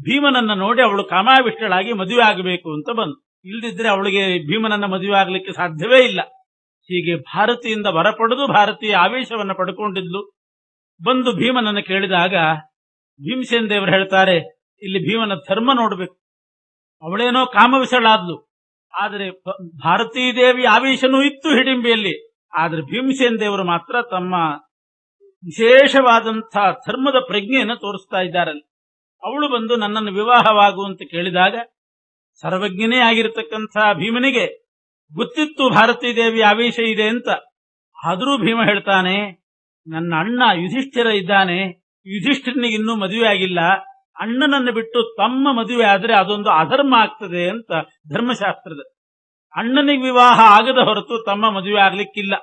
ಭೀಮನನ್ನ ನೋಡಿ ಅವಳು ಕಾಮಾವಿಷ್ಟಳಾಗಿ ಮದುವೆ ಆಗಬೇಕು ಅಂತ ಬಂತು. ಇಲ್ದಿದ್ರೆ ಅವಳಿಗೆ ಭೀಮನನ್ನ ಮದುವೆ ಆಗ್ಲಿಕ್ಕೆ ಸಾಧ್ಯವೇ ಇಲ್ಲ. ಹೀಗೆ ಭಾರತಿಯಿಂದ ವರ ಪಡೆದು ಭಾರತೀಯ ಆವೇಶವನ್ನ ಪಡ್ಕೊಂಡಿದ್ಲು. ಬಂದು ಭೀಮನನ್ನ ಕೇಳಿದಾಗ ಭೀಮಸೇನ ದೇವರು ಹೇಳ್ತಾರೆ, ಇಲ್ಲಿ ಭೀಮನ ಧರ್ಮ ನೋಡ್ಬೇಕು. ಅವಳೇನೋ ಕಾಮವಿಸಳಾದ್ಲು, ಆದರೆ ಭಾರತೀ ದೇವಿ ಆವೇಶನೂ ಇತ್ತು ಹಿಡಿಂಬಿಯಲ್ಲಿ. ಆದ್ರೆ ಭೀಮಸೇನ ದೇವರು ಮಾತ್ರ ತಮ್ಮ ವಿಶೇಷವಾದಂಥ ಧರ್ಮದ ಪ್ರಜ್ಞೆಯನ್ನು ತೋರಿಸ್ತಾ ಇದ್ದಾರಲ್ಲಿ. ಅವಳು ಬಂದು ನನ್ನನ್ನು ವಿವಾಹವಾಗುವಂತ ಕೇಳಿದಾಗ ಸರ್ವಜ್ಞನೇ ಆಗಿರತಕ್ಕಂಥ ಭೀಮನಿಗೆ ಗೊತ್ತಿತ್ತು ಭಾರತೀ ದೇವಿ ಆವೇಶ ಇದೆ ಅಂತ. ಆದರೂ ಭೀಮ ಹೇಳ್ತಾನೆ, ನನ್ನ ಅಣ್ಣ ಯುಧಿಷ್ಠಿರ ಇದ್ದಾನೆ, ಯುಧಿಷ್ಠಿರನಿಗೆ ಇನ್ನೂ ಮದುವೆ ಆಗಿಲ್ಲ, ಅಣ್ಣನನ್ನು ಬಿಟ್ಟು ತಮ್ಮ ಮದುವೆ ಆದ್ರೆ ಅದೊಂದು ಅಧರ್ಮ ಆಗ್ತದೆ ಅಂತ ಧರ್ಮಶಾಸ್ತ್ರದ. ಅಣ್ಣನಿಗೆ ವಿವಾಹ ಆಗದ ಹೊರತು ತಮ್ಮ ಮದುವೆ ಆಗ್ಲಿಕ್ಕಿಲ್ಲ.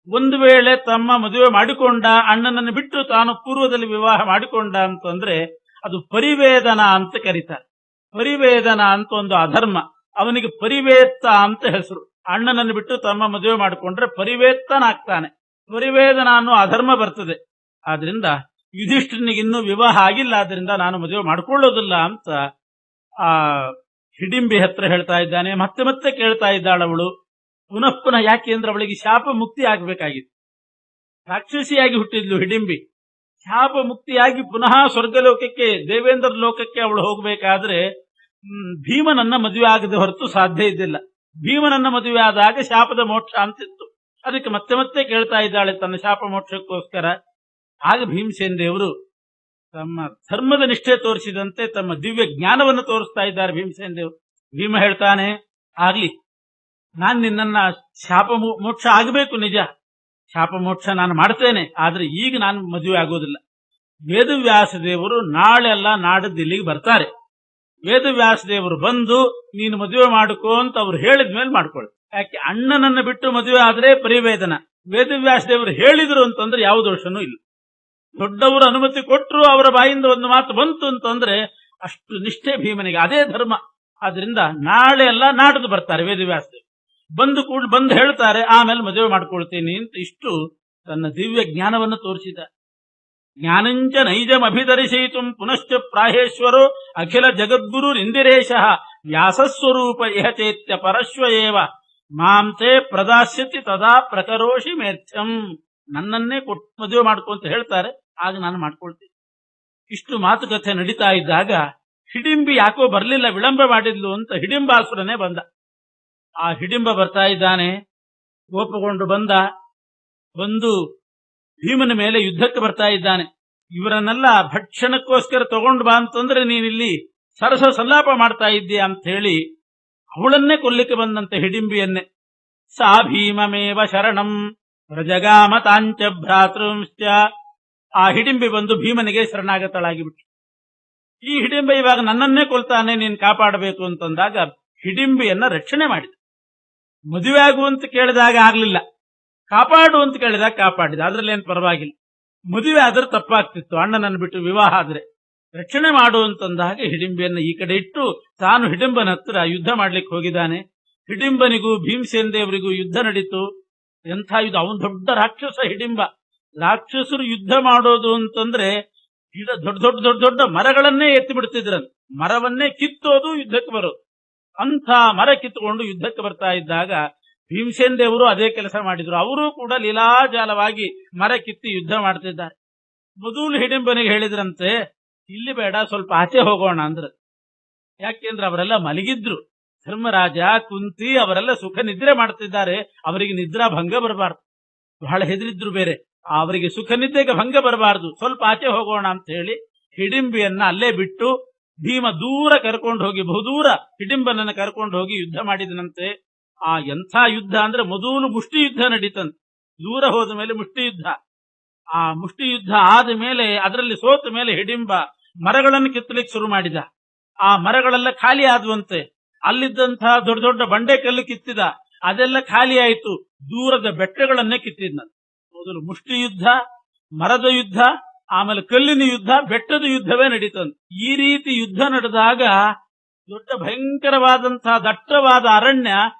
ಒಂದು ವೇಳೆ ತಮ್ಮ ಮದುವೆ ಮಾಡಿಕೊಂಡ, ಅಣ್ಣನನ್ನು ಬಿಟ್ಟು ತಾನು ಪೂರ್ವದಲ್ಲಿ ವಿವಾಹ ಮಾಡಿಕೊಂಡ ಅಂತಂದ್ರೆ ಅದು ಪರಿವೇದನ ಅಂತ ಕರೀತಾರೆ. ಪರಿವೇದನ ಅಂತ ಒಂದು ಅಧರ್ಮ, ಅವನಿಗೆ ಪರಿವೇತ್ತ ಅಂತ ಹೆಸರು. ಅಣ್ಣನನ್ನು ಬಿಟ್ಟು ತಮ್ಮ ಮದುವೆ ಮಾಡಿಕೊಂಡ್ರೆ ಪರಿವೇತ್ತನಾಗ್ತಾನೆ. ಪರಿವೇದನ ಅನ್ನೋ ಅಧರ್ಮ ಬರ್ತದೆ. ಆದ್ರಿಂದ ಯುಧಿಷ್ಠಿರನಿಗೆ ಇನ್ನೂ ವಿವಾಹ ಆಗಿಲ್ಲ, ಆದ್ರಿಂದ ನಾನು ಮದುವೆ ಮಾಡಿಕೊಳ್ಳೋದಿಲ್ಲ ಅಂತ ಆ ಹಿಡಿಂಬಿ ಹತ್ರ ಹೇಳ್ತಾ ಇದ್ದಾನೆ. ಮತ್ತೆ ಮತ್ತೆ ಕೇಳ್ತಾ ಇದ್ದಾಳವಳು ಪುನಃ ಪುನಃ. ಯಾಕೆ ಅಂದ್ರೆ ಅವಳಿಗೆ ಶಾಪ ಮುಕ್ತಿ ಆಗ್ಬೇಕಾಗಿತ್ತು. ರಾಕ್ಷಸಿಯಾಗಿ ಹುಟ್ಟಿದ್ಲು ಹಿಡಿಂಬಿ. ಶಾಪ ಮುಕ್ತಿಯಾಗಿ ಪುನಃ ಸ್ವರ್ಗಲೋಕಕ್ಕೆ, ದೇವೇಂದ್ರ ಲೋಕಕ್ಕೆ ಅವಳು ಹೋಗಬೇಕಾದ್ರೆ ಭೀಮನನ್ನ ಮದುವೆ ಆಗದೆ ಹೊರತು ಸಾಧ್ಯ ಇದ್ದಿಲ್ಲ. ಭೀಮನನ್ನ ಮದುವೆ ಆದಾಗ ಶಾಪದ ಮೋಕ್ಷ ಅಂತಿತ್ತು. ಅದಕ್ಕೆ ಮತ್ತೆ ಮತ್ತೆ ಕೇಳ್ತಾ ಇದ್ದಾಳೆ ತನ್ನ ಶಾಪ ಮೋಕ್ಷಕ್ಕೋಸ್ಕರ. ಆಗ ಭೀಮಸೇನ ದೇವರು ತಮ್ಮ ಧರ್ಮದ ನಿಷ್ಠೆ ತೋರಿಸಿದಂತೆ ತಮ್ಮ ದಿವ್ಯ ಜ್ಞಾನವನ್ನು ತೋರಿಸ್ತಾ ಇದ್ದಾರೆ ಭೀಮಸೇನ ದೇವರು. ಭೀಮ ಹೇಳ್ತಾನೆ, ಆಗ್ಲಿ, ನಾನ್ ನಿನ್ನನ್ನ ಶಾಪ ಮೋಕ್ಷ ಆಗಬೇಕು, ನಿಜ, ಶಾಪ ಮೋಕ್ಷ ನಾನು ಮಾಡ್ತೇನೆ, ಆದ್ರೆ ಈಗ ನಾನು ಮದುವೆ ಆಗೋದಿಲ್ಲ. ವೇದವ್ಯಾಸ ದೇವರು ನಾಳೆ ಅಲ್ಲ ನಾಡದ್ದು ಇಲ್ಲಿಗೆ ಬರ್ತಾರೆ. ವೇದವ್ಯಾಸ ದೇವರು ಬಂದು ನೀನು ಮದುವೆ ಮಾಡಿಕೋ ಅಂತ ಅವ್ರು ಹೇಳಿದ್ಮೇಲೆ ಮಾಡ್ಕೊಳ್ಳಿ. ಯಾಕೆ ಅಣ್ಣನನ್ನ ಬಿಟ್ಟು ಮದುವೆ ಆದ್ರೆ ಪರಿವೇದನ. ವೇದವ್ಯಾಸ ದೇವರು ಹೇಳಿದ್ರು ಅಂತಂದ್ರೆ ಯಾವ ದೋಷನೂ ಇಲ್ಲ. ದೊಡ್ಡವರು ಅನುಮತಿ ಕೊಟ್ಟರು, ಅವರ ಬಾಯಿಂದ ಒಂದು ಮಾತು ಬಂತು ಅಂತಂದ್ರೆ ಅಷ್ಟು ನಿಷ್ಠೆ ಭೀಮನಿಗೆ, ಅದೇ ಧರ್ಮ. ಆದ್ರಿಂದ ನಾಳೆ ಅಲ್ಲ ನಾಡದು ಬರ್ತಾರೆ ವೇದವ್ಯಾಸ ದೇವರು. ಬಂದು ಹೇಳ್ತಾರೆ, ಆಮೇಲೆ ಮದುವೆ ಮಾಡ್ಕೊಳ್ತೀನಿ ಅಂತ ಇಷ್ಟು ತನ್ನ ದಿವ್ಯ ಜ್ಞಾನವನ್ನು ತೋರಿಸಿದ. ಜ್ಞಾನಂಚ ನೈಜಂ ಅಭಿಧರಿಸಯಿತು ಪುನಶ್ಚ ಪ್ರಾಹೇಶ್ವರೋ ಅಖಿಲ ಜಗದ್ಗುರು ಇಂದಿರೇಶ ವ್ಯಾಸಸ್ವರೂಪ ಇಹ ಚೇತ್ಯ ಪರಶ್ವ ಏವ ಮಾಂತೆ ಪ್ರದಾಸ್ಯತಿ ತದಾ ಪ್ರಕರೋಷಿ ಮೇರ್ಥ್ಯಂ. ನನ್ನನ್ನೇ ಕೊಟ್ಟು ಮದುವೆ ಮಾಡ್ಕೊ ಅಂತ ಹೇಳ್ತಾರೆ, ಆಗ ನಾನು ಮಾಡ್ಕೊಳ್ತೀನಿ. ಇಷ್ಟು ಮಾತುಕತೆ ನಡೀತಾ ಇದ್ದಾಗ ಹಿಡಿಂಬಿ ಯಾಕೋ ಬರ್ಲಿಲ್ಲ, ವಿಳಂಬ ಮಾಡಿದ್ಲು ಅಂತ ಹಿಡಿಂಬಾಸುರನೇ ಬಂದ. ಆ ಹಿಡಿಂಬ ಬರ್ತಾ ಇದ್ದಾನೆ, ಕೋಪಗೊಂಡು ಬಂದು ಭೀಮನ ಮೇಲೆ ಯುದ್ಧಕ್ಕೆ ಬರ್ತಾ ಇದ್ದಾನೆ. ಇವರನ್ನೆಲ್ಲ ಭಕ್ಷಣಕ್ಕೋಸ್ಕರ ತಗೊಂಡು ಬಾ ಅಂತಂದ್ರೆ ನೀನಿಲ್ಲಿ ಸರಸ ಸಲ್ಲಾಪ ಮಾಡ್ತಾ ಇದ್ದೀಯ ಅಂತ ಹೇಳಿ ಅವಳನ್ನೇ ಕೊಲ್ಲಿಕ್ಕೆ ಬಂದಂತೆ ಹಿಡಿಂಬಿಯನ್ನೇ. ಸಾ ಭೀಮಮೇವ ಶರಣಂ ಪ್ರಜಗಾಮ ತಾಂಚ ಭ್ರಾತೃಂಶ್ಚ. ಆ ಹಿಡಿಂಬಿ ಬಂದು ಭೀಮನಿಗೆ ಶರಣಾಗತಳಾಗಿಬಿಟ್ಟು, ಈ ಹಿಡಿಂಬ ಇವಾಗ ನನ್ನನ್ನೇ ಕೊಲ್ತಾನೆ, ನೀನ್ ಕಾಪಾಡಬೇಕು ಅಂತಂದಾಗ ಹಿಡಿಂಬಿಯನ್ನ ರಕ್ಷಣೆ ಮಾಡಿದ. ಮದುವೆ ಆಗುವಂತ ಕೇಳಿದಾಗ ಆಗ್ಲಿಲ್ಲ, ಕಾಪಾಡು ಅಂತ ಕೇಳಿದಾಗ ಕಾಪಾಡಿದ. ಅದ್ರಲ್ಲೇನು ಪರವಾಗಿಲ್ಲ. ಮದುವೆ ಆದ್ರೆ ತಪ್ಪಾಗ್ತಿತ್ತು, ಅಣ್ಣನನ್ನು ಬಿಟ್ಟು ವಿವಾಹ ಆದ್ರೆ. ರಕ್ಷಣೆ ಮಾಡು ಅಂತಂದಾಗ ಹಿಡಿಂಬಿಯನ್ನ ಈ ಕಡೆ ಇಟ್ಟು ತಾನು ಹಿಡಿಂಬನ ಹತ್ರ ಯುದ್ಧ ಮಾಡ್ಲಿಕ್ಕೆ ಹೋಗಿದ್ದಾನೆ. ಹಿಡಿಂಬನಿಗೂ ಭೀಮಸೇನ ದೇವರಿಗೂ ಯುದ್ಧ ನಡೀತು. ಎಂಥ ಯುದ್ಧ! ಅವನು ದೊಡ್ಡ ರಾಕ್ಷಸ ಹಿಡಿಂಬ. ರಾಕ್ಷಸರು ಯುದ್ಧ ಮಾಡೋದು ಅಂತಂದ್ರೆ ಗಿಡ ದೊಡ್ಡ ಮರಗಳನ್ನೇ ಎತ್ತಿ ಬಿಡ್ತಿದ್ರಂತೆ. ಮರವನ್ನೇ ಕಿತ್ತೋದು ಯುದ್ಧಕ್ಕೆ ಬರೋದು. ಅಂಥ ಮರ ಕಿತ್ತುಕೊಂಡು ಯುದ್ಧಕ್ಕೆ ಬರ್ತಾ ಇದ್ದಾಗ ಭೀಮಸೇನ ದೇವರು ಅದೇ ಕೆಲಸ ಮಾಡಿದ್ರು. ಅವರೂ ಕೂಡ ಲೀಲಾಜಾಲವಾಗಿ ಮರ ಕಿತ್ತಿ ಯುದ್ಧ ಮಾಡ್ತಿದ್ದಾರೆ. ಮೊದಲು ಹಿಡಿಂಬನಿಗೆ ಹೇಳಿದ್ರಂತೆ, ಇಲ್ಲಿ ಬೇಡ, ಸ್ವಲ್ಪ ಆಚೆ ಹೋಗೋಣ ಅಂದ್ರೆ. ಯಾಕೆಂದ್ರೆ ಅವರೆಲ್ಲ ಮಲಗಿದ್ರು. ಧರ್ಮರಾಜ, ಕುಂತಿ ಅವರೆಲ್ಲ ಸುಖ ನಿದ್ರೆ ಮಾಡ್ತಿದ್ದಾರೆ, ಅವರಿಗೆ ನಿದ್ರಾ ಭಂಗ ಬರಬಾರ್ದು. ಬಹಳ ಹೆದರಿದ್ರು ಬೇರೆ, ಅವರಿಗೆ ಸುಖ ನಿದ್ದೆಗೆ ಭಂಗ ಬರಬಾರ್ದು, ಸ್ವಲ್ಪ ಆಚೆ ಹೋಗೋಣ ಅಂತ ಹೇಳಿ ಹಿಡಿಂಬಿಯನ್ನ ಅಲ್ಲೇ ಬಿಟ್ಟು ಭೀಮ ದೂರ ಕರ್ಕೊಂಡು ಹೋಗಿ, ಬಹುದೂರ ಹಿಡಿಂಬನನ್ನ ಕರ್ಕೊಂಡು ಹೋಗಿ ಯುದ್ಧ ಮಾಡಿದನಂತೆ. ಆ ಎಂಥ ಯುದ್ಧ ಅಂದ್ರೆ ಮೊದಲು ಮುಷ್ಟಿ ಯುದ್ಧ ನಡೀತಂತೆ. ದೂರ ಹೋದ ಮೇಲೆ ಮುಷ್ಟಿ ಯುದ್ಧ. ಆ ಮುಷ್ಟಿ ಯುದ್ಧ ಆದ ಮೇಲೆ ಅದರಲ್ಲಿ ಸೋತ ಮೇಲೆ ಹಿಡಿಂಬ ಮರಗಳನ್ನು ಕಿತ್ತಲಿಕ್ಕೆ ಶುರು ಮಾಡಿದ. ಆ ಮರಗಳೆಲ್ಲ ಖಾಲಿ ಆದ್ವಂತೆ. ಅಲ್ಲಿದ್ದಂತಹ ದೊಡ್ಡ ಬಂಡೆ ಕಲ್ಲು ಕಿತ್ತಿದ, ಅದೆಲ್ಲ ಖಾಲಿ ಆಯಿತು. ದೂರದ ಬೆಟ್ಟಗಳನ್ನೇ ಕಿತ್ತಿದ್ನ. ಮೊದಲು ಮುಷ್ಟಿ ಯುದ್ಧ, ಮರದ ಯುದ್ಧ, ಆಮೇಲೆ ಕಲ್ಲಿನ ಯುದ್ಧ, ಬೆಟ್ಟದ ಯುದ್ಧವೇ ನಡೀತಂತೆ. ಈ ರೀತಿ ಯುದ್ಧ ನಡೆದಾಗ ದೊಡ್ಡ ಭಯಂಕರವಾದಂತಹ ದಟ್ಟವಾದ ಅರಣ್ಯ,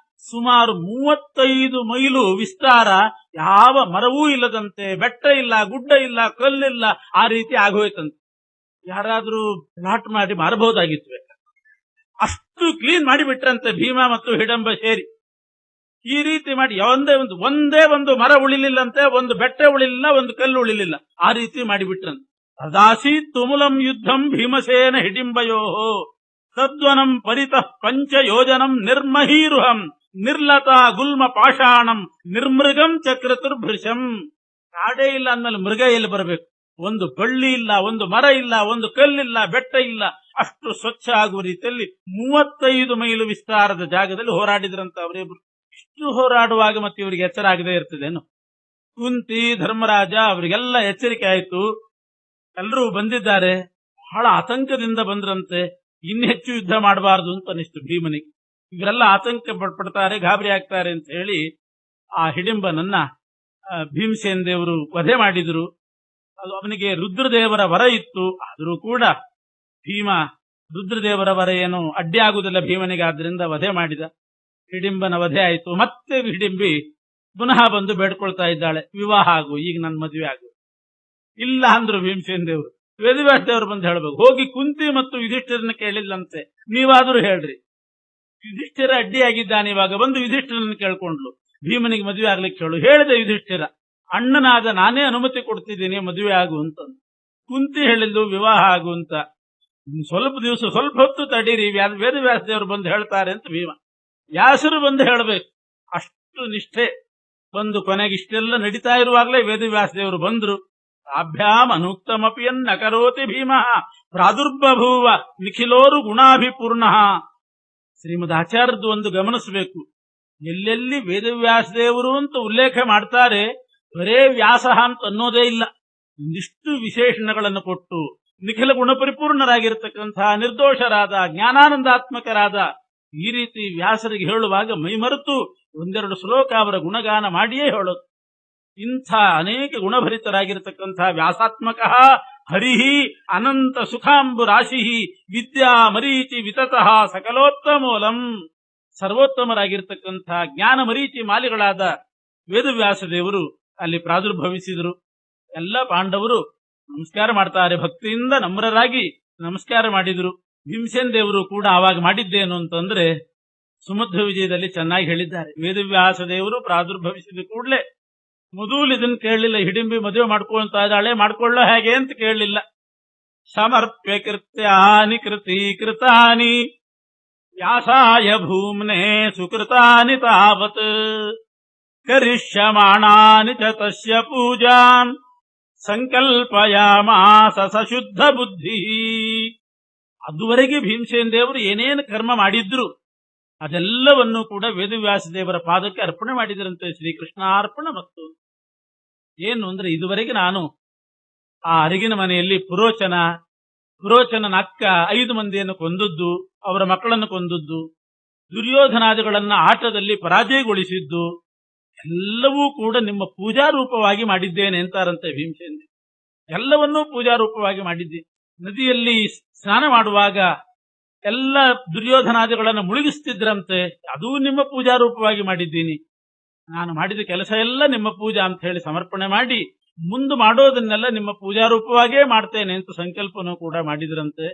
ಸುಮಾರು 35 ಮೈಲು ವಿಸ್ತಾರ, ಯಾವ ಮರವೂ ಇಲ್ಲದಂತೆ, ಬೆಟ್ಟ ಇಲ್ಲ, ಗುಡ್ಡ ಇಲ್ಲ, ಕಲ್ಲಿಲ್ಲ, ಆ ರೀತಿ ಆಗೋಯ್ತಂತೆ. ಯಾರಾದ್ರೂ ಪ್ಲಾಟ್ ಮಾಡಿ ಮಾರಬಹುದಾಗಿತ್ತು. ಅಷ್ಟು ಕ್ಲೀನ್ ಮಾಡಿಬಿಟ್ರಂತೆ ಭೀಮ ಮತ್ತು ಹಿಡಂಬ ಸೇರಿ. ಈ ರೀತಿ ಮಾಡಿ ಒಂದೇ ಒಂದು ಮರ ಉಳಿಲಿಲ್ಲಂತೆ, ಒಂದು ಬೆಟ್ಟ ಉಳಿಲಿಲ್ಲ, ಒಂದು ಕಲ್ಲು ಉಳಿಲಿಲ್ಲ, ಆ ರೀತಿ ಮಾಡಿಬಿಟ್ರಂತೆ. ತದಾಸಿ ತುಮುಲಂ ಯುದ್ಧಂ ಭೀಮಸೇನ ಹಿಡಿಂಬಯೋ ತದ್ವನಂ ಪರಿತಃ ಪಂಚಯೋಜನಂ ನಿರ್ಮಹೀರುಹಂ ನಿರ್ಲತಾ ಗುಲ್ಮ ಪಾಷಾಣಂ ನಿರ್ಮೃಗಂ ಚಕ್ರತುರ್ಭೃಶಂ. ಕಾಡೇ ಇಲ್ಲ ಅಂದ್ಮೇಲೆ ಮೃಗ ಎಲ್ಲಿ ಬರಬೇಕು? ಒಂದು ಬಳ್ಳಿ ಇಲ್ಲ, ಒಂದು ಮರ ಇಲ್ಲ, ಒಂದು ಕಲ್ಲಿಲ್ಲ, ಬೆಟ್ಟ ಇಲ್ಲ. ಅಷ್ಟು ಸ್ವಚ್ಛ ಆಗುವ ರೀತಿಯಲ್ಲಿ 35 ಮೈಲು ವಿಸ್ತಾರದ ಜಾಗದಲ್ಲಿ ಹೋರಾಡಿದ್ರಂತ ಅವರಿಬ್ರು. ಇಷ್ಟು ಹೋರಾಡುವಾಗ ಮತ್ತೆ ಇವರಿಗೆ ಎಚ್ಚರ ಆಗದೆ ಇರ್ತದೇನು? ಕುಂತಿ, ಧರ್ಮರಾಜ ಅವರಿಗೆಲ್ಲ ಎಚ್ಚರಿಕೆ ಆಯ್ತು. ಎಲ್ಲರೂ ಬಂದಿದ್ದಾರೆ, ಬಹಳ ಆತಂಕದಿಂದ ಬಂದ್ರಂತೆ. ಇನ್ನೆಚ್ಚು ಯುದ್ಧ ಮಾಡಬಾರದು ಅಂತ ಅನಿಸ್ತು ಭೀಮನಿಗೆ. ಇವರೆಲ್ಲ ಆತಂಕ ಪಡ್ತಾರೆ, ಗಾಬರಿ ಆಗ್ತಾರೆ ಅಂತ ಹೇಳಿ ಆ ಹಿಡಿಂಬನನ್ನ ಭೀಮಸೇನ ದೇವರು ವಧೆ ಮಾಡಿದ್ರು. ಅದು ಅವನಿಗೆ ರುದ್ರದೇವರ ವರ ಇತ್ತು. ಆದರೂ ಕೂಡ ಭೀಮ ರುದ್ರದೇವರ ವರ ಏನು ಅಡ್ಡಿ ಆಗುವುದಿಲ್ಲ ಭೀಮನಿಗೆ, ಆದ್ರಿಂದ ವಧೆ ಮಾಡಿದ. ಹಿಡಿಂಬನ ವಧೆ ಆಯಿತು. ಮತ್ತೆ ಹಿಡಿಂಬಿ ಪುನಃ ಬಂದು ಬೇಡ್ಕೊಳ್ತಾ ಇದ್ದಾಳೆ, ವಿವಾಹ ಆಗು, ಈಗ ನನ್ನ ಮದುವೆ ಆಗು. ಇಲ್ಲ ಅಂದ್ರು ಭೀಮಸೇನ ದೇವರು. ವೇದವ್ಯಾಸ ದೇವರು ಬಂದು ಹೇಳ್ಬೇಕು, ಹೋಗಿ ಕುಂತಿ ಮತ್ತು ಯುಧಿಷ್ಠಿರನ್ನ ಕೇಳಿಲ್ಲಂತೆ, ನೀವಾದ್ರೂ ಹೇಳ್ರಿ. ಯುಧಿಷ್ಠಿರ ಅಡ್ಡಿಯಾಗಿದ್ದಾನೆ, ಇವಾಗ ಬಂದು ಯುಧಿಷ್ಠಿರನ್ನ ಕೇಳ್ಕೊಂಡ್ಲು, ಭೀಮನಿಗೆ ಮದುವೆ ಆಗ್ಲಿಕ್ಕೆ ಹೇಳು. ಹೇಳಿದ ಯುಧಿಷ್ಠಿರ, ಅಣ್ಣನಾದ ನಾನೇ ಅನುಮತಿ ಕೊಡ್ತಿದ್ದೀನಿ, ಮದುವೆ ಆಗು ಅಂತ. ಕುಂತಿ ಹೇಳಿದ್ದು ವಿವಾಹ ಆಗು ಅಂತ. ಸ್ವಲ್ಪ ಹೊತ್ತು ತಡೀರಿ, ವೇದವ್ಯಾಸ ದೇವರು ಬಂದು ಹೇಳ್ತಾರೆ ಅಂತ ಭೀಮ. ವ್ಯಾಸರು ಬಂದು ಹೇಳಬೇಕು, ಅಷ್ಟು ನಿಷ್ಠೆ. ಬಂದು ಕೊನೆಗೆ ಇಷ್ಟೆಲ್ಲ ನಡೀತಾ ಇರುವಾಗಲೇ ವೇದವ್ಯಾಸ ದೇವರು ಬಂದ್ರು. ತಾಭ್ಯಾಂ ಅನುಕ್ತಮಪಿಯನ್ನ ಕರೋತಿ ಭೀಮ ಪ್ರಾದುರ್ಬಭೂವ ನಿಖಿಲೋರು ಗುಣಾಭಿಪೂರ್ಣ. ಶ್ರೀಮದ್ ಆಚಾರ್ಯದ್ದು ಒಂದು ಗಮನಿಸಬೇಕು, ಎಲ್ಲೆಲ್ಲಿ ವೇದವ್ಯಾಸ ದೇವರು ಅಂತ ಉಲ್ಲೇಖ ಮಾಡ್ತಾರೆ, ಬರೇ ವ್ಯಾಸ ಅಂತ ಅನ್ನೋದೇ ಇಲ್ಲ. ಒಂದಿಷ್ಟು ವಿಶೇಷಣಗಳನ್ನು ಕೊಟ್ಟು ನಿಖಿಲ ಗುಣಪರಿಪೂರ್ಣರಾಗಿರ್ತಕ್ಕಂಥ, ನಿರ್ದೋಷರಾದ, ಜ್ಞಾನಾನಂದಾತ್ಮಕರಾದ, ಈ ರೀತಿ ವ್ಯಾಸರಿಗೆ ಹೇಳುವಾಗ ಮೈಮರೆತು ಒಂದೆರಡು ಶ್ಲೋಕ ಅವರ ಗುಣಗಾನ ಮಾಡಿಯೇ ಹೇಳೋದು. ಇಂಥ ಅನೇಕ ಗುಣಭರಿತರಾಗಿರತಕ್ಕಂಥ ವ್ಯಾಸಾತ್ಮಕ ಹರಿಹಿ ಅನಂತ ಸುಖಾಂಬು ರಾಶಿ ವಿದ್ಯಾ ಮರೀಚಿ ವಿತತಃ ಸಕಲೋತ್ತಮೋಲಂ. ಸರ್ವೋತ್ತಮರಾಗಿರ್ತಕ್ಕಂಥ ಜ್ಞಾನ ಮರೀಚಿ ಮಾಲಿಗಳಾದ ವೇದವ್ಯಾಸ ದೇವರು ಅಲ್ಲಿ ಪ್ರಾದುರ್ಭವಿಸಿದರು. ಎಲ್ಲ ಪಾಂಡವರು ನಮಸ್ಕಾರ ಮಾಡ್ತಾರೆ, ಭಕ್ತಿಯಿಂದ ನಮ್ರರಾಗಿ ನಮಸ್ಕಾರ ಮಾಡಿದ್ರು. ಭೀಮಸೇನ ದೇವರು ಕೂಡ ಆವಾಗ ಮಾಡಿದ್ದೇನು ಅಂತಂದ್ರೆ, ಸುಮಧ್ವ ವಿಜಯದಲ್ಲಿ ಚೆನ್ನಾಗಿ ಹೇಳಿದ್ದಾರೆ. ವೇದವ್ಯಾಸ ದೇವರು ಪ್ರಾದುರ್ಭವಿಸಿದ ಕೂಡಲೇ ಮೊದಲು ಇದನ್ನ ಕೇಳಲಿಲ್ಲ, ಹಿಡಿಂಬಿ ಮದುವೆ ಮಾಡ್ಕೊಳ್ತಾ ಇದ್ದಾಳೆ, ಮಾಡ್ಕೊಳ್ಳೋ ಹೇಗೆ ಅಂತ ಕೇಳಲಿಲ್ಲ. ಸಮರ್ಪ್ಯ ಕೃತ್ಯಾನಿ ಕೃತೀಕೃತಾನಿ ವ್ಯಾಸಾಯ ಭೂಮ್ನೆ ಸುಕೃತಾನಿ ತಾವತ್ ಕರಿಷ್ಯಮಾಣಾನಿ ಚ ತಸ್ಯ ಪೂಜಾಂ ಸಂಕಲ್ಪಯಾಮಾಸ ಸಶುದ್ಧ ಬುದ್ಧಿ. ಅದುವರೆಗೆ ಭೀಮಸೇನ ದೇವರು ಏನೇನು ಕರ್ಮ ಮಾಡಿದ್ರು ಅದೆಲ್ಲವನ್ನೂ ಕೂಡ ವೇದವ್ಯಾಸ ದೇವರ ಪಾದಕ್ಕೆ ಅರ್ಪಣೆ ಮಾಡಿದರಂತೆ. ಶ್ರೀಕೃಷ್ಣಾರ್ಪಣ. ಮತ್ತು ಏನು ಅಂದ್ರೆ, ಇದುವರೆಗೆ ನಾನು ಆ ಅರಗಿನ ಮನೆಯಲ್ಲಿ ಪುರೋಚನನ ಅಕ್ಕ 5 ಮಂದಿಯನ್ನು ಕೊಂದದ್ದು, ಅವರ ಮಕ್ಕಳನ್ನು ಕೊಂದದ್ದು, ದುರ್ಯೋಧನಾದಿಗಳನ್ನ ಆಟದಲ್ಲಿ ಪರಾಜಯಗೊಳಿಸಿದ್ದು ಎಲ್ಲವೂ ಕೂಡ ನಿಮ್ಮ ಪೂಜಾರೂಪವಾಗಿ ಮಾಡಿದ್ದೇನೆ ಅಂತಾರಂತೆ ಭೀಮಸೇನ. ಎಲ್ಲವನ್ನೂ ಪೂಜಾರೂಪವಾಗಿ ಮಾಡಿದ್ದೆ. ನದಿಯಲ್ಲಿ ಸ್ನಾನ ಮಾಡುವಾಗ ಎಲ್ಲ ದುರ್ಯೋಧನಾದಿಗಳನ್ನು ಮುಳುಗಿಸ್ತಿದ್ರಂತೆ, ಅದೂ ನಿಮ್ಮ ಪೂಜಾರೂಪವಾಗಿ ಮಾಡಿದ್ದೀನಿ. ನಾನು ಮಾಡಿದ ಕೆಲಸ ಎಲ್ಲ ನಿಮ್ಮ ಪೂಜಾ ಅಂತ ಹೇಳಿ ಸಮರ್ಪಣೆ ಮಾಡಿ, ಮುಂದೆ ಮಾಡೋದನ್ನೆಲ್ಲ ನಿಮ್ಮ ಪೂಜಾರೂಪವಾಗೇ ಮಾಡ್ತೇನೆ ಅಂತ ಸಂಕಲ್ಪನೂ ಕೂಡ ಮಾಡಿದ್ರಂತೆ.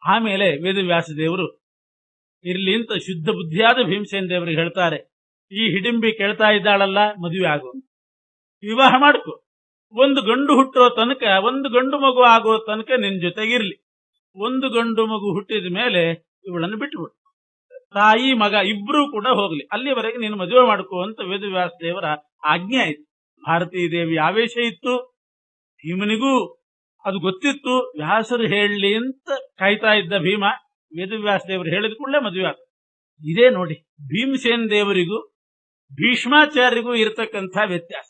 ಆಮೇಲೆ ವೇದವ್ಯಾಸ ದೇವರು ಇರ್ಲಿ ಅಂತ ಶುದ್ಧ ಬುದ್ಧಿಯಾದ ಭೀಮಸೇನ ದೇವರಿಗೆ ಹೇಳ್ತಾರೆ, ಈ ಹಿಡಿಂಬಿ ಕೇಳ್ತಾ ಇದ್ದಾಳಲ್ಲ, ಮದುವೆ ಆಗು, ವಿವಾಹ ಮಾಡ್ಕೊ, ಒಂದು ಗಂಡು ಹುಟ್ಟೋ ತನಕ, ಒಂದು ಗಂಡು ಮಗು ಆಗೋ ತನಕ ನಿನ್ ಜೊತೆಗಿರ್ಲಿ. ಒಂದು ಗಂಡು ಮಗು ಹುಟ್ಟಿದ ಮೇಲೆ ಇವಳನ್ನು ಬಿಟ್ಟುಬಿಡು, ತಾಯಿ ಮಗ ಇಬ್ರು ಕೂಡ ಹೋಗ್ಲಿ, ಅಲ್ಲಿವರೆಗೆ ನೀನು ಮದುವೆ ಮಾಡ್ಕೋ ಅಂತ ವೇದವ್ಯಾಸ ದೇವರ ಆಜ್ಞೆ ಆಯ್ತು. ಭಾರತೀ ದೇವಿ ಆವೇಶ ಇತ್ತು, ಭೀಮನಿಗೂ ಅದು ಗೊತ್ತಿತ್ತು. ವ್ಯಾಸರು ಹೇಳಲಿ ಅಂತ ಕಾಯ್ತಾ ಇದ್ದ ಭೀಮ, ವೇದವ್ಯಾಸ ದೇವರು ಹೇಳಿದ ಕೂಡಲೇ ಮದುವೆ ಆಗ. ಇದೇ ನೋಡಿ ಭೀಮಸೇನ ದೇವರಿಗೂ ಭೀಷ್ಮಾಚಾರ್ಯರಿಗೂ ಇರತಕ್ಕಂಥ ವ್ಯತ್ಯಾಸ.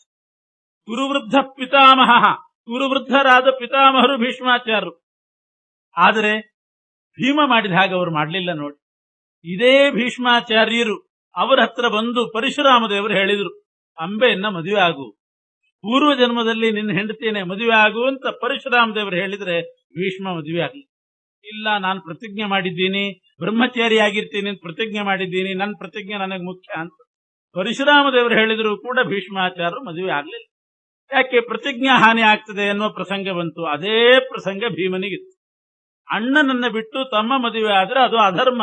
ಕುರುವೃದ್ಧ ಪಿತಾಮಹ, ಕುರುವೃದ್ಧರಾದ ಪಿತಾಮಹರು ಭೀಷ್ಮಾಚಾರ್ಯರು. ಆದರೆ ಭೀಮ ಮಾಡಿದ ಹಾಗೆ ಅವರು ಮಾಡಲಿಲ್ಲ ನೋಡಿ. ಇದೇ ಭೀಷ್ಮಾಚಾರ್ಯರು ಅವರ ಹತ್ರ ಬಂದು ಪರಶುರಾಮ ದೇವರು ಹೇಳಿದ್ರು, ಅಂಬೆಯನ್ನ ಮದುವೆ ಆಗು. ಪೂರ್ವ ಜನ್ಮದಲ್ಲಿ ನಿನ್ನ ಹೆಂಡತಿಯನ್ನೇ ಮದುವೆ ಆಗುವಂತ ಪರಶುರಾಮ ದೇವರು ಹೇಳಿದ್ರೆ ಭೀಷ್ಮ ಮದುವೆ ಆಗಲಿ. ಇಲ್ಲ, ನಾನು ಪ್ರತಿಜ್ಞೆ ಮಾಡಿದ್ದೀನಿ, ಬ್ರಹ್ಮಚಾರಿ ಆಗಿರ್ತೀನಿ ಅಂತ ಪ್ರತಿಜ್ಞೆ ಮಾಡಿದ್ದೀನಿ, ನನ್ನ ಪ್ರತಿಜ್ಞೆ ನನಗೆ ಮುಖ್ಯ ಅಂತ ಪರಶುರಾಮ ದೇವರು ಹೇಳಿದ್ರು ಕೂಡ ಭೀಷ್ಮಾಚಾರ್ಯರು ಮದುವೆ ಆಗ್ಲಿಲ್ಲ. ಯಾಕೆ? ಪ್ರತಿಜ್ಞಾ ಹಾನಿ ಆಗ್ತದೆ ಅನ್ನುವ ಪ್ರಸಂಗ ಬಂತು. ಅದೇ ಪ್ರಸಂಗ ಭೀಮನಿಗಿತ್ತು. ಅಣ್ಣನನ್ನ ಬಿಟ್ಟು ತಮ್ಮ ಮದುವೆ ಆದ್ರೆ ಅದು ಅಧರ್ಮ,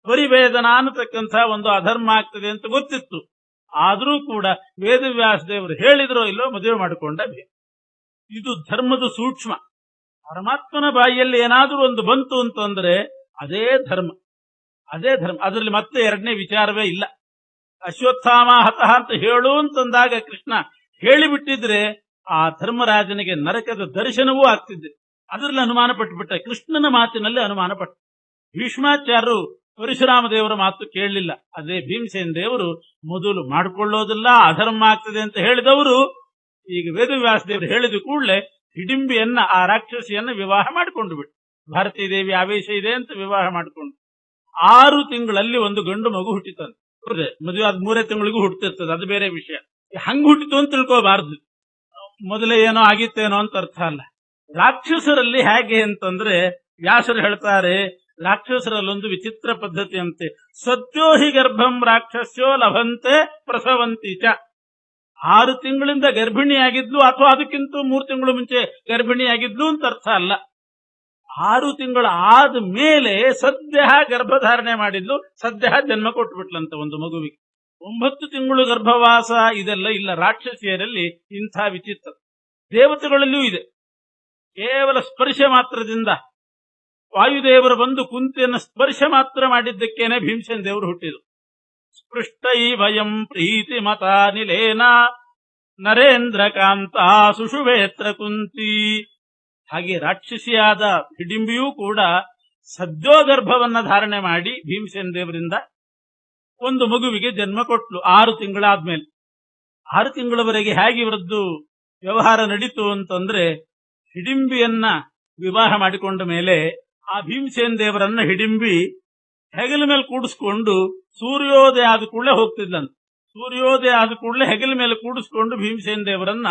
ಪರಿವೇದನ ಅನ್ನತಕ್ಕಂಥ ಒಂದು ಅಧರ್ಮ ಆಗ್ತದೆ ಅಂತ ಗೊತ್ತಿತ್ತು. ಆದರೂ ಕೂಡ ವೇದವ್ಯಾಸ ದೇವರು ಹೇಳಿದ್ರೋ ಇಲ್ಲೋ ಮದುವೆ ಮಾಡಿಕೊಂಡ ಭೀಮ. ಇದು ಧರ್ಮದ ಸೂಕ್ಷ್ಮ. ಪರಮಾತ್ಮನ ಬಾಯಿಯಲ್ಲಿ ಏನಾದ್ರೂ ಒಂದು ಬಂತು ಅಂತಂದ್ರೆ ಅದೇ ಧರ್ಮ, ಅದೇ ಧರ್ಮ. ಅದರಲ್ಲಿ ಮತ್ತೆ ಎರಡನೇ ವಿಚಾರವೇ ಇಲ್ಲ. ಅಶ್ವತ್ಥಾಮ ಹತಃ ಅಂತ ಹೇಳು ಅಂತಂದಾಗ ಕೃಷ್ಣ ಹೇಳಿಬಿಟ್ಟಿದ್ರೆ ಆ ಧರ್ಮರಾಜನಿಗೆ ನರಕದ ದರ್ಶನವೂ ಆಗ್ತಿದ್ದೆ. ಅದರಲ್ಲಿ ಅನುಮಾನ ಪಟ್ಟುಬಿಟ್ಟ, ಕೃಷ್ಣನ ಮಾತಿನಲ್ಲಿ ಅನುಮಾನ ಪಟ್ಟ. ಭೀಷ್ಮಾಚಾರ್ಯರು ಪರಶುರಾಮ ದೇವರ ಮಾತು ಕೇಳಲಿಲ್ಲ. ಅದೇ ಭೀಮಸೇನ ದೇವರು ಮೊದಲು ಮಾಡಿಕೊಳ್ಳೋದಿಲ್ಲ, ಅಧರ್ಮ ಆಗ್ತದೆ ಅಂತ ಹೇಳಿದವರು ಈಗ ವೇದವ್ಯಾಸ ದೇವರು ಹೇಳಿದ ಕೂಡಲೇ ಹಿಡಿಂಬಿಯನ್ನ, ಆ ರಾಕ್ಷಸಿಯನ್ನ ವಿವಾಹ ಮಾಡಿಕೊಂಡು ಬಿಟ್ಟು, ಭಾರತೀ ದೇವಿ ಆವೇಶ ಇದೆ ಅಂತ ವಿವಾಹ ಮಾಡಿಕೊಂಡು 6 ತಿಂಗಳಲ್ಲಿ ಒಂದು ಗಂಡು ಮಗು ಹುಟ್ಟಿತಂತೆ. ಮದುವೆ ಆದ 3 ತಿಂಗಳಿಗೂ ಹುಟ್ಟಿರ್ತದೆ, ಅದು ಬೇರೆ ವಿಷಯ. ಹಂಗ ಹುಟ್ಟಿತು ಅಂತ ತಿಳ್ಕೋಬಾರ್ದು, ಮೊದಲೇ ಏನೋ ಆಗಿತ್ತೇನೋ ಅಂತ ಅರ್ಥ ಅಲ್ಲ. ರಾಕ್ಷಸರಲ್ಲಿ ಹೇಗೆ ಅಂತಂದ್ರೆ ವ್ಯಾಸರು ಹೇಳ್ತಾರೆ, ರಾಕ್ಷಸರಲ್ಲೊಂದು ವಿಚಿತ್ರ ಪದ್ಧತಿ ಅಂತೆ. ಸದ್ಯೋ ಹಿ ಗರ್ಭಂ ರಾಕ್ಷಸ್ಯೋ ಲಭಂತೆ ಪ್ರಸವಂತಿ ಚ. 6 ತಿಂಗಳಿಂದ ಗರ್ಭಿಣಿಯಾಗಿದ್ಲು ಅಥವಾ ಅದಕ್ಕಿಂತ 3 ತಿಂಗಳು ಮುಂಚೆ ಗರ್ಭಿಣಿಯಾಗಿದ್ಲು ಅಂತ ಅರ್ಥ ಅಲ್ಲ. 6 ತಿಂಗಳು ಆದ ಮೇಲೆ ಸದ್ಯ ಗರ್ಭಧಾರಣೆ ಮಾಡಿದ್ಲು, ಸದ್ಯ ಜನ್ಮ ಕೊಟ್ಟುಬಿಟ್ಲಂತ ಒಂದು ಮಗುವಿಗೆ. 9 ತಿಂಗಳು ಗರ್ಭವಾಸ ಇದೆಲ್ಲ ಇಲ್ಲ ರಾಕ್ಷಸಿಯರಲ್ಲಿ. ಇಂಥ ವಿಚಿತ್ರ ದೇವತೆಗಳಲ್ಲಿಯೂ ಇದೆ. ಕೇವಲ ಸ್ಪರ್ಶ ಮಾತ್ರದಿಂದ ವಾಯುದೇವರು ಬಂದು ಕುಂತಿಯನ್ನು ಸ್ಪರ್ಶ ಮಾತ್ರ ಮಾಡಿದ್ದಕ್ಕೇನೆ ಭೀಮಸೇನ ದೇವರು ಹುಟ್ಟಿದ್ರು. ಸ್ಪೃಷ್ಟೈ ವಯಂ ಪ್ರೀತಿ ಮತಾ ನಿಲೇನ ನರೇಂದ್ರ ಕಾಂತ ಸುಷುವೇತ್ರ ಕುಂತಿ. ಹಾಗೆ ರಾಕ್ಷಸಿಯಾದ ಹಿಡಿಂಬಿಯೂ ಕೂಡ ಸದ್ಯೋಗರ್ಭವನ್ನ ಧಾರಣೆ ಮಾಡಿ ಭೀಮಸೇನ ದೇವರಿಂದ ಒಂದು ಮಗುವಿಗೆ ಜನ್ಮ ಕೊಟ್ಲು 6 ತಿಂಗಳಾದ್ಮೇಲೆ. 6 ತಿಂಗಳವರೆಗೆ ಹೇಗೆ ಇವರದ್ದು ವ್ಯವಹಾರ ನಡೀತು ಅಂತಂದ್ರೆ, ಹಿಡಿಂಬಿಯನ್ನ ವಿವಾಹ ಮಾಡಿಕೊಂಡ ಮೇಲೆ ಆ ಭೀಮಸೇನ ದೇವರನ್ನ ಹಿಡಿಂಬಿ ಹೆಗಲ ಮೇಲೆ ಕೂಡಿಸ್ಕೊಂಡು ಸೂರ್ಯೋದಯ ಆದ ಕೂಡಲೇ ಹೋಗ್ತಿದ್ಲಂತ. ಸೂರ್ಯೋದಯ ಆದ ಕೂಡಲೇ ಹೆಗಲ ಮೇಲೆ ಕೂಡಿಸ್ಕೊಂಡು ಭೀಮಸೇನ ದೇವರನ್ನ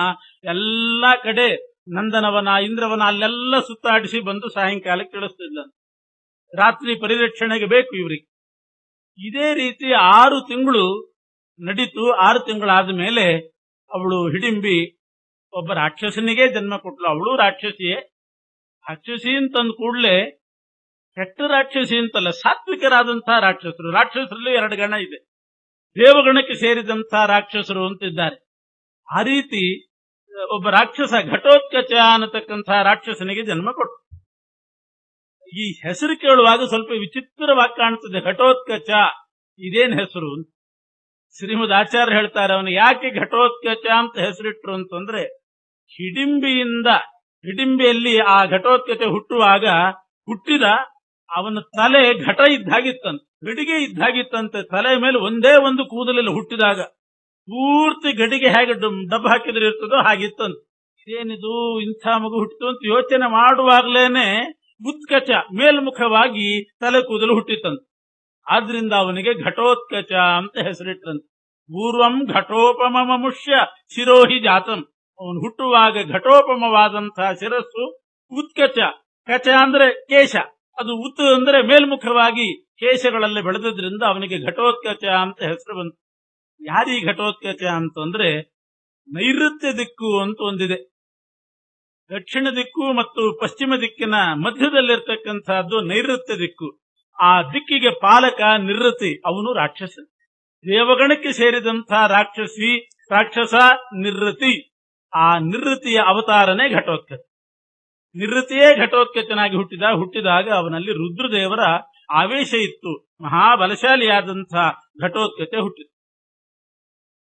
ಎಲ್ಲಾ ಕಡೆ ನಂದನವನ, ಇಂದ್ರವನ ಅಲ್ಲೆಲ್ಲ ಸುತ್ತಾಡಿಸಿ ಬಂದು ಸಾಯಂಕಾಲಕ್ಕೆ ತಿಳಿಸ್ತಿದ್ಲಂತ. ರಾತ್ರಿ ಪರಿರಕ್ಷಣೆಗೆ ಬೇಕು ಇವರಿಗೆ. ಇದೇ ರೀತಿ 6 ತಿಂಗಳು ನಡೀತು. 6 ತಿಂಗಳಾದ ಮೇಲೆ ಅವಳು ಹಿಡಿಂಬಿ ಒಬ್ಬ ರಾಕ್ಷಸನಿಗೆ ಜನ್ಮ ಕೊಟ್ಲು. ಅವಳು ರಾಕ್ಷಸಿಯೇ. ರಾಕ್ಷಸಿ ಅಂತಂದ ಕೂಡಲೇ ಕೆಟ್ಟ ರಾಕ್ಷಸಿ ಅಂತಲ್ಲ, ಸಾತ್ವಿಕರಾದಂತಹ ರಾಕ್ಷಸರು. ರಾಕ್ಷಸರಲ್ಲೂ 2 ಗಣ ಇದೆ. ದೇವಗಣಕ್ಕೆ ಸೇರಿದಂತಹ ರಾಕ್ಷಸರು ಅಂತಿದ್ದಾರೆ. ಆ ರೀತಿ ಒಬ್ಬ ರಾಕ್ಷಸ ಘಟೋತ್ಕಚ ಅನ್ನತಕ್ಕಂತಹ ರಾಕ್ಷಸನಿಗೆ ಜನ್ಮ ಕೊಟ್ಟು. ಈ ಹೆಸರು ಕೇಳುವಾಗ ಸ್ವಲ್ಪ ವಿಚಿತ್ರವಾಗಿ ಕಾಣ್ತದೆ. ಘಟೋತ್ಕಚ ಇದೇನ್ ಹೆಸರು? ಶ್ರೀಮದ್ ಆಚಾರ್ಯ ಹೇಳ್ತಾರೆ, ಅವನು ಯಾಕೆ ಘಟೋತ್ಕಚ ಅಂತ ಹೆಸರಿಟ್ರು ಅಂತಂದ್ರೆ, ಹಿಡಿಂಬಿಯಲ್ಲಿ ಆ ಘಟೋತ್ಕಚ ಹುಟ್ಟುವಾಗ ಹುಟ್ಟಿದ ಅವನ ತಲೆ ಘಟ ಇದ್ದಾಗಿತ್ತಂತೆ, ಗಡಿಗೆ ಇದ್ದಾಗಿತ್ತಂತೆ. ತಲೆ ಮೇಲೆ ಒಂದೇ ಒಂದು ಕೂದಲಿಲ್ಲ ಹುಟ್ಟಿದಾಗ. ಪೂರ್ತಿ ಗಡಿಗೆ ಹೇಗೆ ಡಬ್ಬ ಹಾಕಿದ್ರೆ ಇರ್ತದೋ ಹಾಗಿತ್ತಂತೆ. ಇದೇನಿದು ಇಂಥ ಮಗು ಹುಟ್ಟಿತು ಅಂತ ಯೋಚನೆ ಮಾಡುವಾಗ್ಲೇನೆ ಉತ್ಕಚ ಮೇಲ್ಮುಖವಾಗಿ ತಲೆ ಕೂದಲು ಹುಟ್ಟಿತ್ತಂತೆ. ಆದ್ರಿಂದ ಅವನಿಗೆ ಘಟೋತ್ಕಚ ಅಂತ ಹೆಸರಿಟ್ಟಂತೆ. ಪೂರ್ವಂ ಘಟೋಪಮಮುಷ್ಯ ಶಿರೋಹಿ ಜಾತಂ. ಅವನು ಹುಟ್ಟುವಾಗ ಘಟೋಪಮವಾದಂತಹ ಶಿರಸ್ಸು, ಉತ್ಕಚ, ಕಚ ಅಂದ್ರೆ ಕೇಶ, ಅದು ಉತ್ ಅಂದ್ರೆ ಮೇಲ್ಮುಖವಾಗಿ ಕೇಶಗಳಲ್ಲಿ ಬೆಳೆದ್ರಿಂದ ಅವನಿಗೆ ಘಟೋತ್ಕಚ ಅಂತ ಹೆಸರು ಬಂತು. ಯಾರೀ ಘಟೋತ್ಕಚ ಅಂತಂದ್ರೆ, ನೈಋತ್ಯ ದಿಕ್ಕು ಅಂತ ಒಂದಿದೆ. ದಕ್ಷಿಣ ದಿಕ್ಕು ಮತ್ತು ಪಶ್ಚಿಮ ದಿಕ್ಕಿನ ಮಧ್ಯದಲ್ಲಿರ್ತಕ್ಕಂಥದ್ದು ನೈಋತ್ಯ ದಿಕ್ಕು. ಆ ದಿಕ್ಕಿಗೆ ಪಾಲಕ ನಿವೃತ್ತಿ, ಅವನು ರಾಕ್ಷಸ. ದೇವಗಣಕ್ಕೆ ಸೇರಿದಂತಹ ರಾಕ್ಷಸ ನಿವೃತ್ತಿ. ಆ ನಿವೃತ್ತಿಯ ಅವತಾರನೇ ಘಟೋತ್ಕಚ. ನಿವೃತ್ತಿಯೇ ಘಟೋತ್ಕಚನಾಗಿ ಹುಟ್ಟಿದಾಗ ಅವನಲ್ಲಿ ರುದ್ರದೇವರ ಆವೇಶ ಇತ್ತು. ಮಹಾಬಲಶಾಲಿಯಾದಂತಹ ಘಟೋತ್ಕಚ ಹುಟ್ಟಿತು.